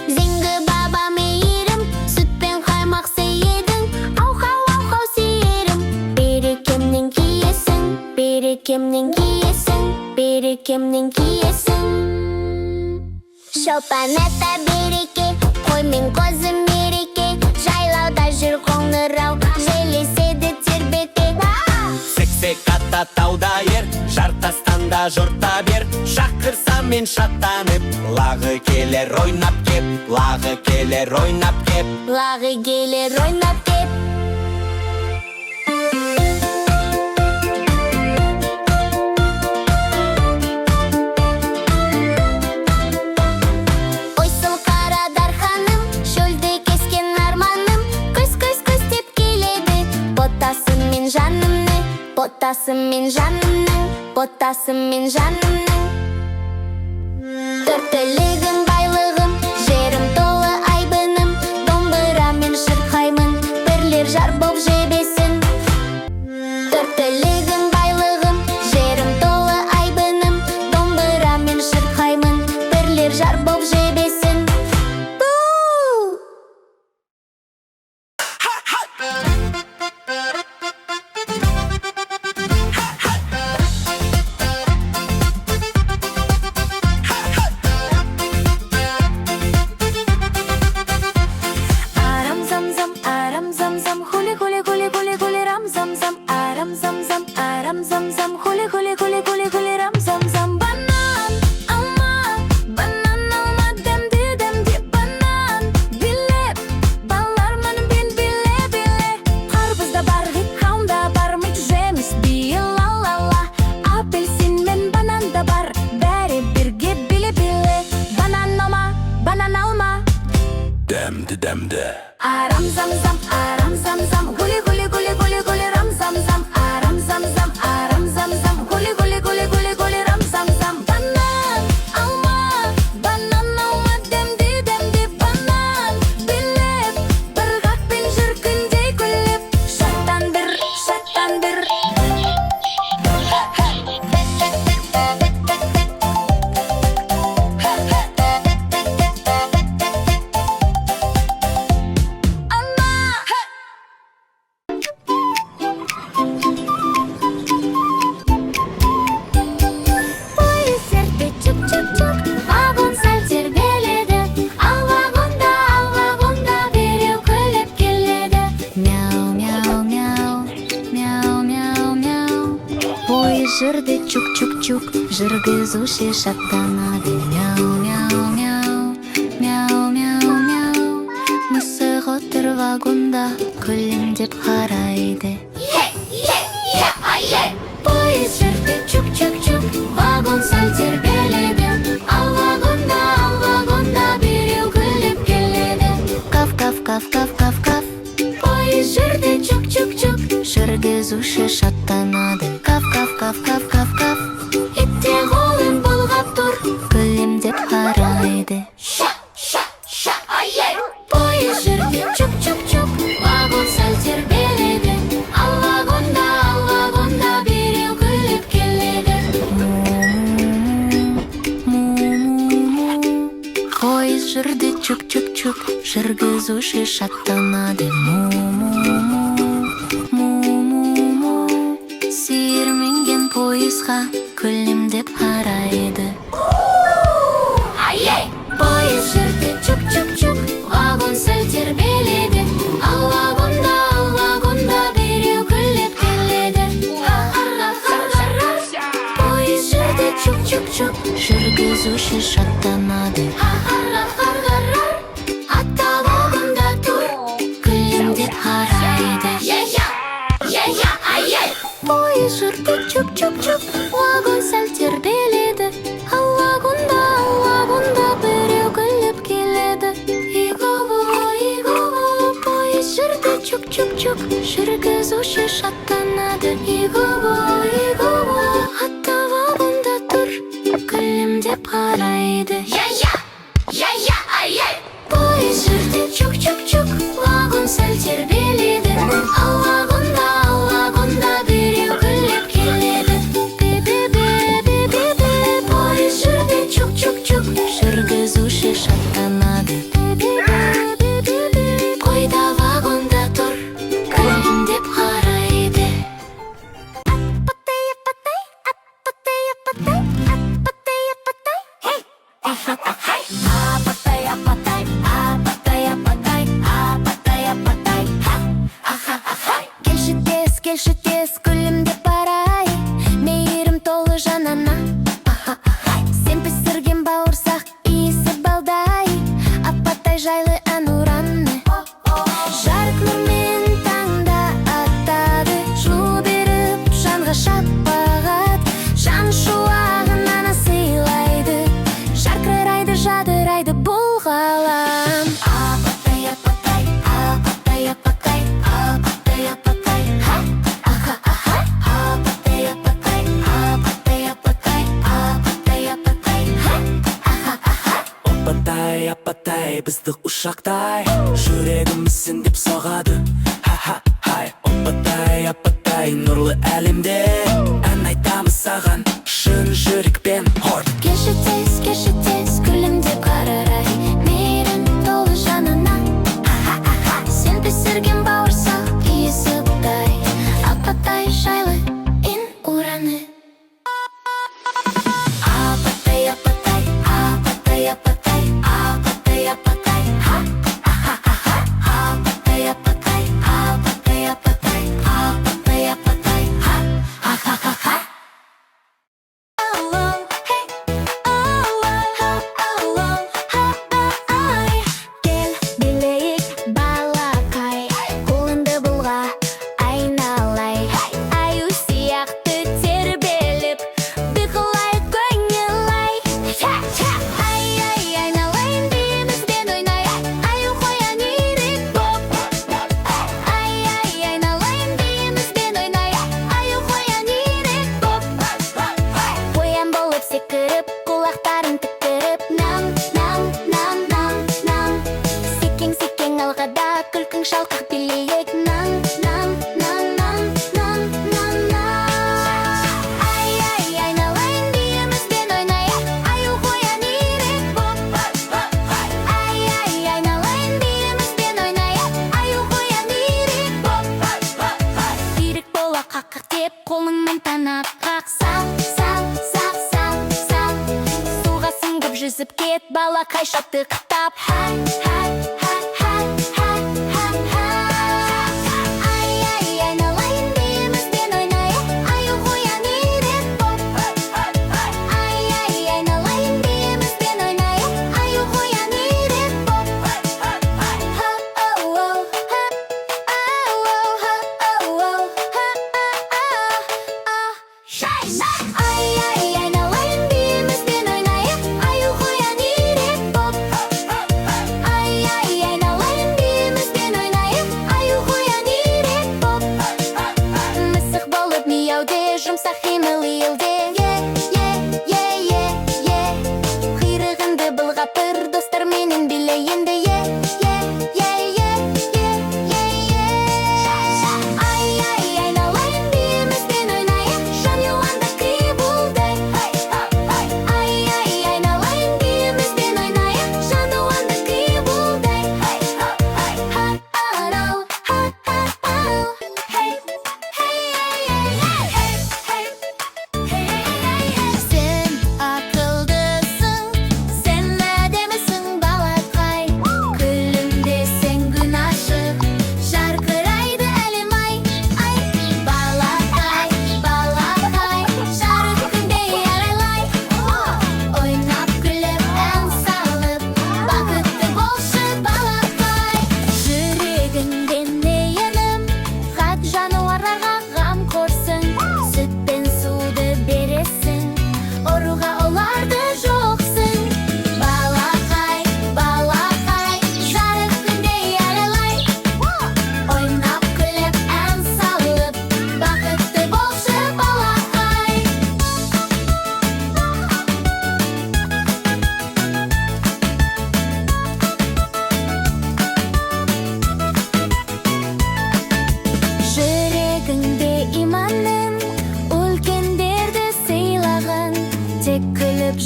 Зеңгі баба мейірім, сүтпен қаймақ сейедің. Ауқау сиерім, берекемнің киесің, берекемнің киесің, берекемнің киесің. Шолпан ата береке, қоймен қозы мереке. Жайлауда жүр қоңырау, желеседі тербете. Сексек ата тауда ер, жартастанда жұрта бер. Шақырса мен шаттанып, лағы келер ойнап кеп, лағы келер ойнап кеп. Лағы келер ойнап кеп. Ойсыл қара дарханым, шөлді кескен арманым. Көз деп келеді, ботасымен жанымның, ботасымен жанымның, ботасымен жанымның. Төртілігім, байлығым, жерім толы айбыным. Домбырамен шырқаймын, бірлер жар боп жебесін. Төртілігім, байлығым, жерім толы айбыным. Домбырамен шырқаймын, бірлер жар боп жебесін. Dämde. Aram zam zam, aram zam zam, guli guli guli guli guli ram zam zam, aram zam zam, aram zam zam, guli guli guli guli guli ram zam zam. Banan alma, demdi demdi banan. Bilip, bırgak bin jürkündey gülüp, şattandır, şattandır. жүрді чук-чук-чук, жүргізуші шаттанады. Мяу-мяу-мяу, мяу-мяу-мяу. Мысық отыр вагонда, күлімдеп қарайды. Пойыз жүрді чук-чук-чук, вагон сәл тербеледі. Ал вагонда біреу күліп келеді. Каф-каф-каф-каф-каф-каф. Пойыз жүрді чук-чук-чук, жүргізуші шаттанады. Каф-каф-каф-каф-каф-каф. Итте қолын бұлғап тұр, күлімдеп қарайды. Пойыз жүрді чук-чук-чук, вагон сәл тербеледі. Ал вагонда біреу күліп келеді. Му-му-му. Пойыз жүрді чук-чук-чук, жүргізуші шаттанады. Му-му-му. Сүйірменген пойызға күлімдеп қарайды. Пойыз жүрді чук-чук-чук, вагон сәл тербеледі. Ал вагонда біреу күліп келеді. Пойыз жүрді чук-чук-чук, жүргізуші шаттанады. Атта вагонда тұр, күлімдеп қарайды. Пойыз жүрді чук-чук-чук, вагон сәл тербеледі. Ал вагонда біреу күліп келеді. Иго-го, пойыз жүрді чук-чук-чук, жүргізуші шаттанады. Иго-го, атта вагонда тұр, күлімдеп қарайды. Пойыз жүрді чук-чук-чук, вагон сәл тербеледі. Ал вагонда біреу күліп келеді. Бе-бе-бе-бе-бе-бе. Пойыз жүрді чук-чук-чук, жүргізуші шаттанады. Бе-бе-бе-бе-бе. Қойда вагонда тұр, күлімдеп қарайды. Келші тез, күлімдеп барай, мейірім толы жанана. Сен пісірген бауырсақ, иісі балдай, апатай жайлы ән ұранны. Жарық нұрмен таңда аттады, жылу беріп жанға шапағат. Жан шуағынан сыйлайды, жарқырайды, жадырайды бұл ғалам. Апатай, апатай, апатай, апатай, апатай, апатай, Апатай, бізді ұшақтай, жүрегімізсің деп соғады. Ха-ха-хай. Апатай, нұрлы әлемде ән айтамыз саған, шын жүрекпен. Келші тез, күлімдеп қарай, мейірім толы жанына. Сен пісірген бауырсақ, иісі бұлдай, апатай жайлы ән ұраны. Апатай, апатай, апатай, апатай, апатай, апатай, апатай, апатай, апатай, апатай, апатай, апатай, кел билейік балақай, қолыңды бұлға айналай. Аю сияқты тербеліп, бықылай көңіл-ай. Ай-ай, айналайын бейімізбен ойнай, аю қоян ирек боп. Ай-ай, айналайын бейімізбен ойнай, аю қоян ирек боп. Қоян болып секіріп, құлақтарын тіктіріп, нам. Секең алғада, күлкің шалқақ билейік, нам. Ай-ай, айналайын бейімізбен ойнай, аю қоян ирек боп. Ай-ай, айналайын бейімізбен ойнай, аю қоян ирек боп. Ирек бола қаққақ деп, қолыңмен танап қақ. Сал. Суға сіңгіп жүзіп кет, балақай шаттықтап. Ай-ай, айналайын бейімізбен ойнай, аю қоян ирек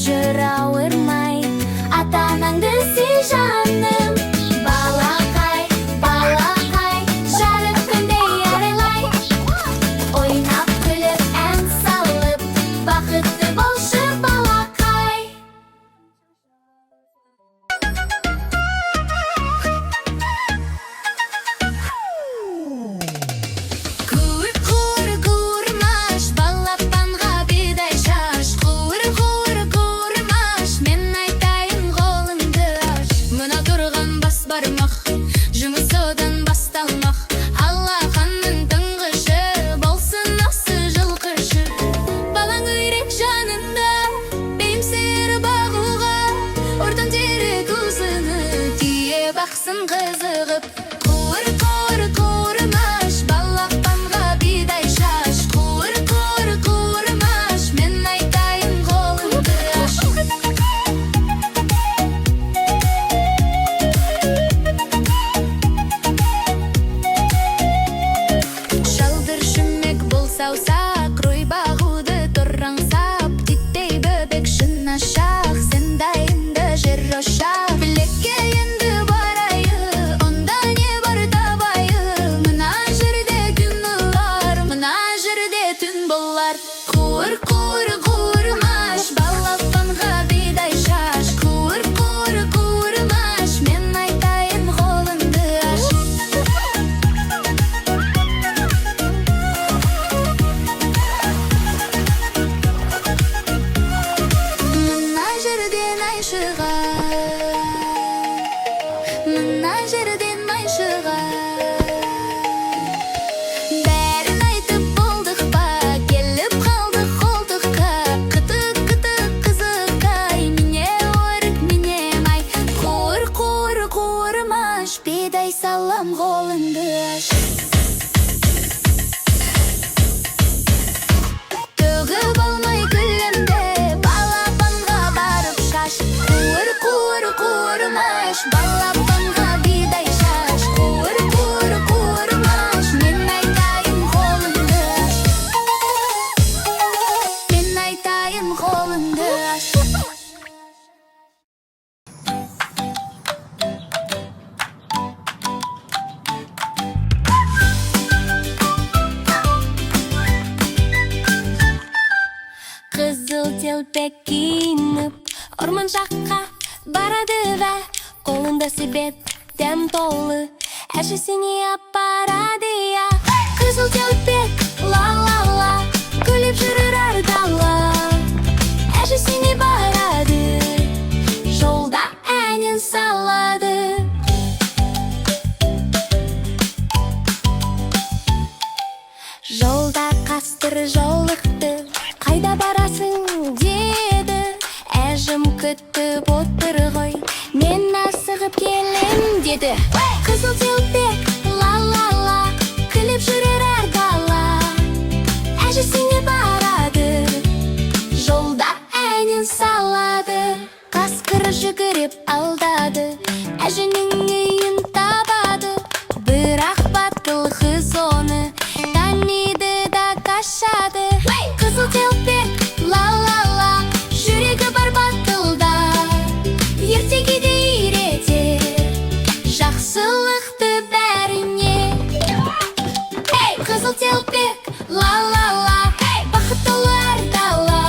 жүр ауырмай, ата-анаңды сүй жаным. Балақай, балақай, жарық күндей арайлай, ойнап күліп ән салып, бақытты болшы балақай. Қуыр, қуыр, қуырмаш, балапанға бидай шаш. Қуыр, қуыр, қуырмаш, мен айтайын қолыңды аш. Мына тұрған бас бармақ, жұмыс одан басталмақ. Аллаханның тұңғышы, болсын осы жылқышы. Балаң үйрек жанында, бейімсер бағуға, ортан терек ұзыны, түйе бақсын қызығып. Қуыр, қуыр, қуырмаш, балапанға бидай шаш. Қуыр, қуыр, қуырмаш, мен айтайын қолыңды аш. Шалдыр шүмек бол саусақ, рой бағуды тұраңсап, титтей бөбек шын ашақ, сен дайынды жер ошақ. Білекке енді барайы, онда не бар табайы. Мына жерде күн ұлар, мына жерде түн болар. Қуыр, қуыр, қуырмаш, балапанға бидай шаш. Қуыр, қуыр, қуырмаш, мен айтайын қолыңды аш. Мына жерден ай шығар, мына жерден ай шығар. Бәрін айтып болдық па, келіп қалдық қолтыққа. Қытық, қытық, қызықай, міне өрік, міне май. Қуыр, қуыр, қуырмаш, бидай салам қолыңды аш. Төгіп алмай күлімді, балапанға барып шаш. Қуыр, қуыр, қуырмаш, балапанға бидай шаш. Қуыр, қуыр, қуырмаш, мен айтайын қолыңды аш. Мен айтайын қолыңды аш. Қызыл телпек киініп, орман жаққа барады вә, қолында себет дәм толы, әжесіне апарады я. Қызыл телпек ла-ла-ла, күліп жүрер әр дала, әжесіне барады, жолда әнін салады. Жолда қастыр жолықты, қайда барасың деді. Әжім күтіп отыр ғой, мен асығып келем деді. Қызыл телпек ла-ла-ла, күліп жүрер әр дала, әжесіне барады, жолда әнін салады. Қасқыр жүгіріп алдады, әженің үйін табады. Бірақ батыл қыз оны таниды да қашады. Қызыл телпек ла-ла-ла, жүрегі бар батылда, ертеге де үйретер жақсылықты бәріне. Қызыл телпек ла-ла-ла, бақыт толы әр дала,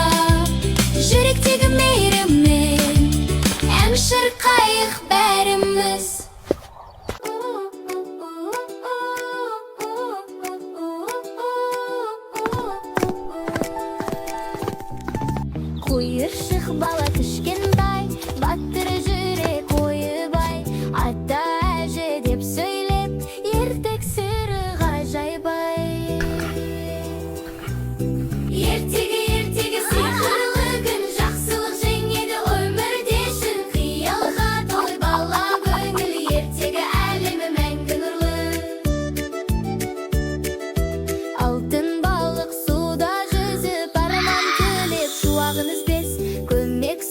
жүректегі мейіріммен ән шырқайық бәріміз. Құйыршық бала кішкентай, баттыр жүрек ойыбай, ата әже деп сөйлеп, ертек сыры ғажайбай. Ертегі сиқырлы күн, жақсылық жеңеді өмірде шын. Қиялға толы бала көңіл, ертегі әлемі мәңгі нұрлы. Алтын балық суда жүзіп, арман тілеп, шуағын үзбес, көмек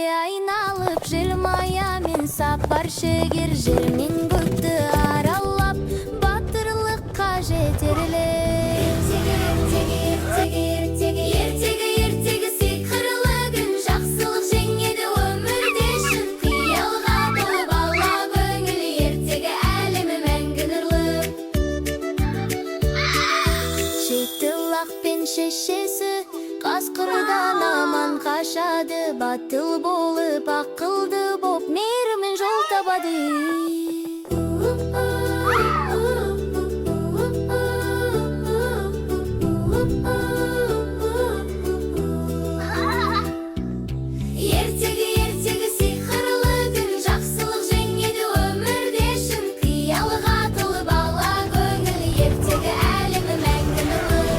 айналып жылмая мен сапар шегер жер мен көкті аралап батырлыққа жетерлік ертегі сиқырлы күн жақсылық жеңеді өмірде шын қиялға толы бала көңіл ертегі әлемі мәңгі нұрлы жетілақ пен шешесі қасқырдан аман қашады батыл болып ақылды боп мейірімен жол табады ертегі сиқырлы күн жақсылық жеңеді өмірде шын қиялға толы бала көңіл ертегі әлемі мәңгі нұрлы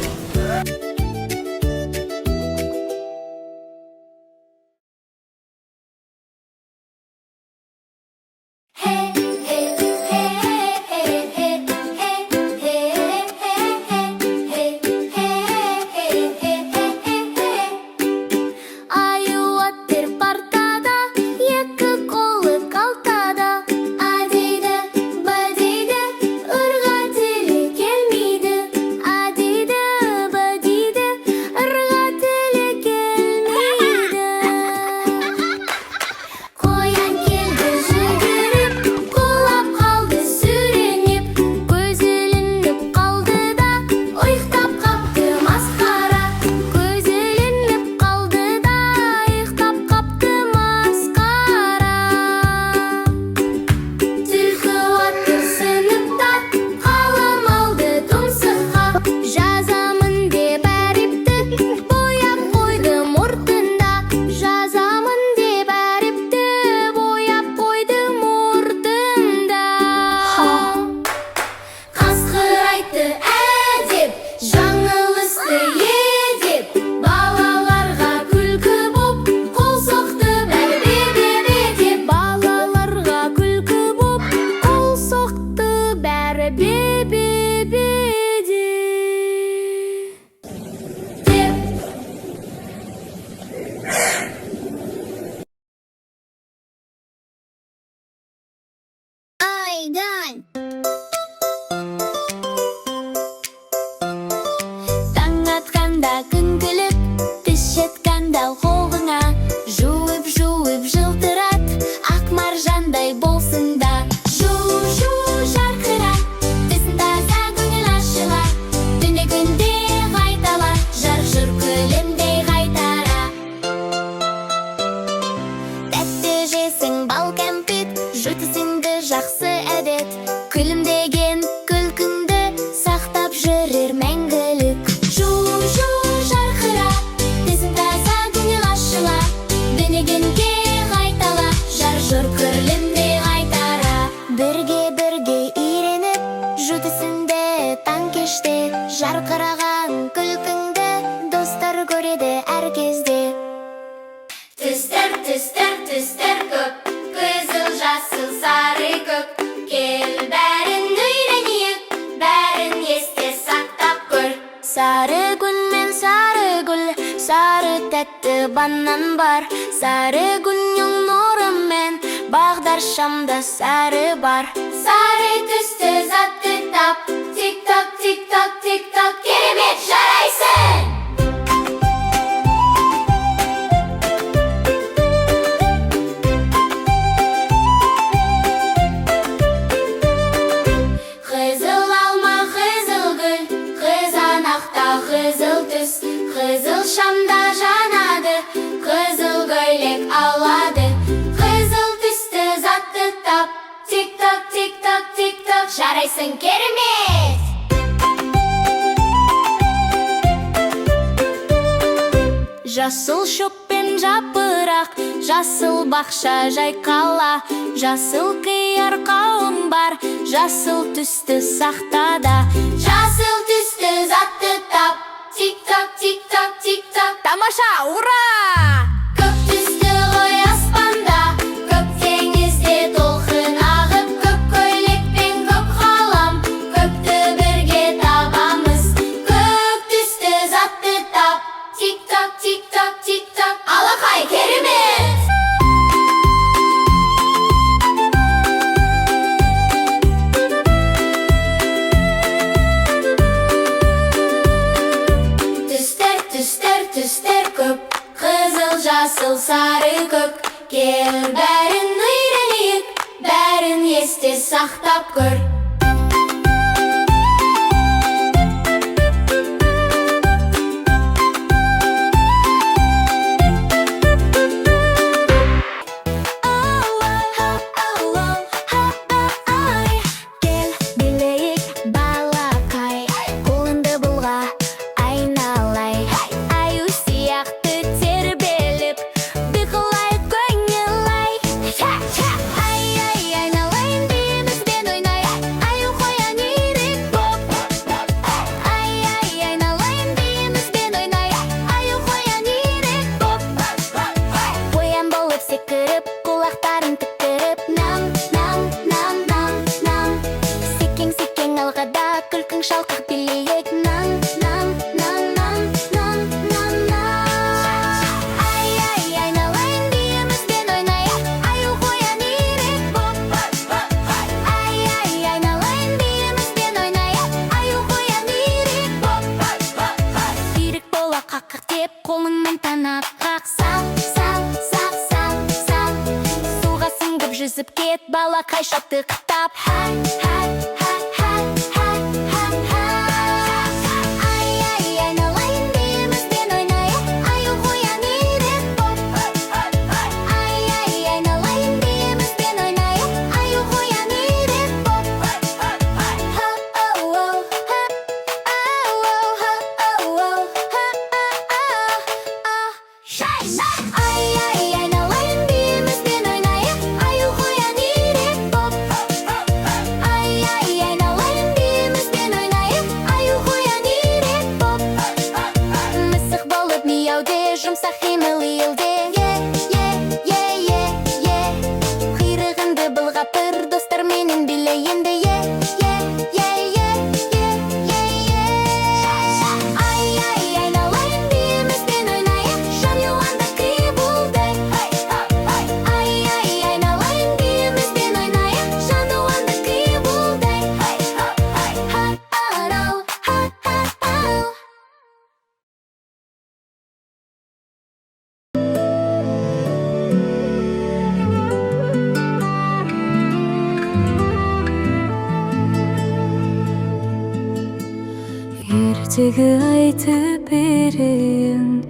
Аю аттер партада, екі қолы қалтада. А дейді, Б дейді, ырға тілі келмейді. А дейді, Б дейді, ырға тілі келмейді. Қоян келді жүгіріп, құлап қалды сүреніп. Көзі ілініп қалды да, ұйықтап қапты масқара. Көзі ілініп қалды да, ұйықтап қапты масқара. Түлкі отыр сыныпта, қалам алды тұмсыққа. Жазамын деп әріпті, бояп қойды мұртында. Жазамын деп әріпті, бояп қойды мұртында. Қасқыр айтты әдеп, жаңылысты едеп. Балаларға күлкі боп, қол соқты бәрі бе-бе-бе деп. Балаларға күлкі боп, қол соқты бәрі бе-бе-бе деп. Айдан! Таң атқанда күн күліп, түс жетканда қолыңа жуып жылтырат, ақ маржандай болсын да. Жу жарқыра, түсін таза көңіл ашыла, түні күнде қайтала, жарқ жүр күлімдей қайтара. Тәтті жесің бал кәмпит, жутысыңды жақсы әдет, күлімдеген күлкіңді сақтап жүрер мәңгілік. Жу жарқыра, түсін таза көңіл ашыла, түні күнде қайтала, жарқ жүр күлімдей қайтара. Бірге үйреніп, жутысыңды таң кеште, жарқыраған күлкіңді достар көреді әр кезде. Түстер көп, қызыл, жасыл, сары көк. Кел бәрін үйренейік, бәрін есте сақтап көр. Сары гүл мен сары гүл, сары тәтті банан бар. Сары гүлнің нұрымен бағдаршамда сары бар. Сары түсті затты тап, тик-ток, тик-ток, тик-ток, керемет жарайсың! Қызыл алма, қызыл гүл, қызанақта қызыл түс. Қызыл шамда жанады, қызыл көйлек алады. Қызыл түсті затты тап, тик-ток, тик-ток, тик-ток, жарайсың керемет! Жасыл шөп пен жапырақ, жасыл бақша жайқала. Жасыл қияр қауын бар, жасыл түсті сақтада. Жасыл түсті затты тап, тик-ток, тик-ток, тик-ток. Тамаша, ура! Көк түсті ғой аспанда, көк теңізде толқын ағып. Көк көйлек пен көк қалам, көкті бірге табамыз. Көк түсті затты тап, тик-ток, тик-ток, тик-ток. Алақай керемет! Кел, бәрін үйренейік, бәрін есте сақтап көр. Кел, билейік балақай, қолыңды бұлға айналай. Аю сияқты тербеліп, биқылай көңілай. Ай, айналайын бейімізбен ойнай, аю қоян ирек боп. Ай, айналайын бейімізбен ойнай, аю қоян ирек боп. Қоян болып секіріп, құлақтарын тіктіріп, нам, нам, нам, нам, нам. Секең, секең алғада, күлкің шалқақ билейік, нам, нам, нам, нам, нам, нам, нам. Ай, айналайын бейімізбен ойнай, аю қоян ирек боп. Ай, айналайын бейімізбен ойнай, аю қоян ирек боп. Ирек бола қаққақ деп, қолыңмен танап қақсам, сам, сам, сам, сам. Суға сіңгіп жүзіп кет, балақай шаттықтап. Хай, хай, хай, хай, хай, хай, хай. Ай, айналайын бейімізбен ойнай, аю қоян ирек боп. Ай, айналайын бейімізбен ойнай, аю қоян ирек боп. Ха-оу-оу, ха-оу-оу, ха-оу-оу, ха-а-а-а. Ай, айналайын бейімізбен ойнай, аю қоян ирек боп. Ай, айналайын бейімізбен ойнай, аю қоян ирек боп. Мысық болып мияуде, жұмсақ қимыл иілде. Құйрығыңды былғап тұр, достарменен билейінді. Ай, айналайын бейімізбен ойнай, жан юанда қибылдай. Ай, айналайын бейімізбен ойнай, жан юанда қибылдай. Ха-ау, ха-ау. ертегі айтып берейін,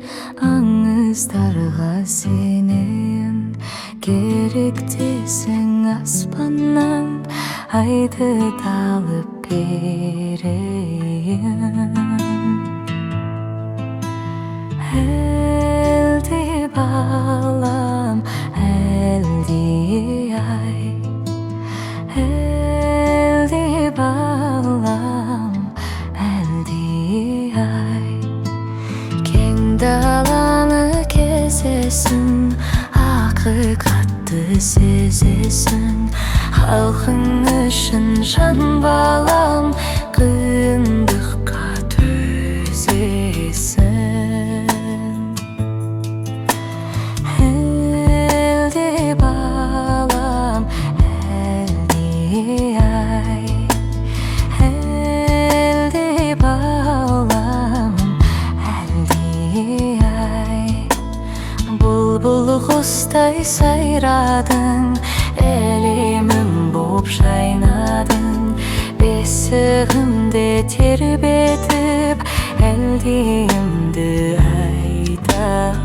аңыздарға сенейін. Керек десең аспаннан айды талып берейін. Әлде балам, әлде ай, әлде балам, әлде ай. Кең даланы кезесің, ақиқатты сезесің. Халқың үшін жан балам, қиындыққа төзесің. Әлде балам, әлде ай, әлде балам, әлде ай. Бұлбұл құстай сайрадың, әлемім боп жайнадың. Бесігімде тербетіп, әлдейімді айтамын.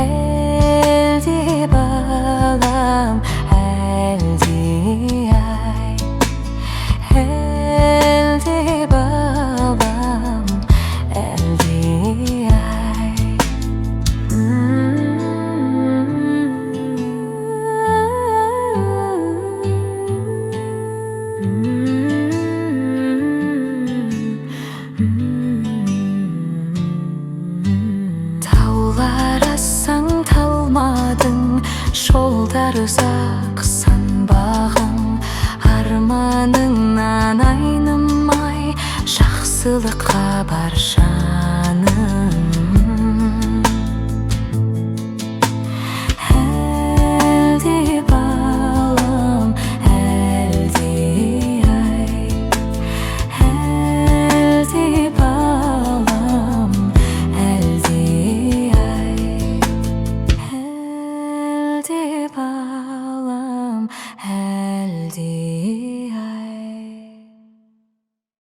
Әлде балам, әлде ай, әлде балам, әлде ай. Таулар ассаң талмадың, жолдар ұзақ санбағың. Арманыңнан айнымай, жақсылыққа бар жан.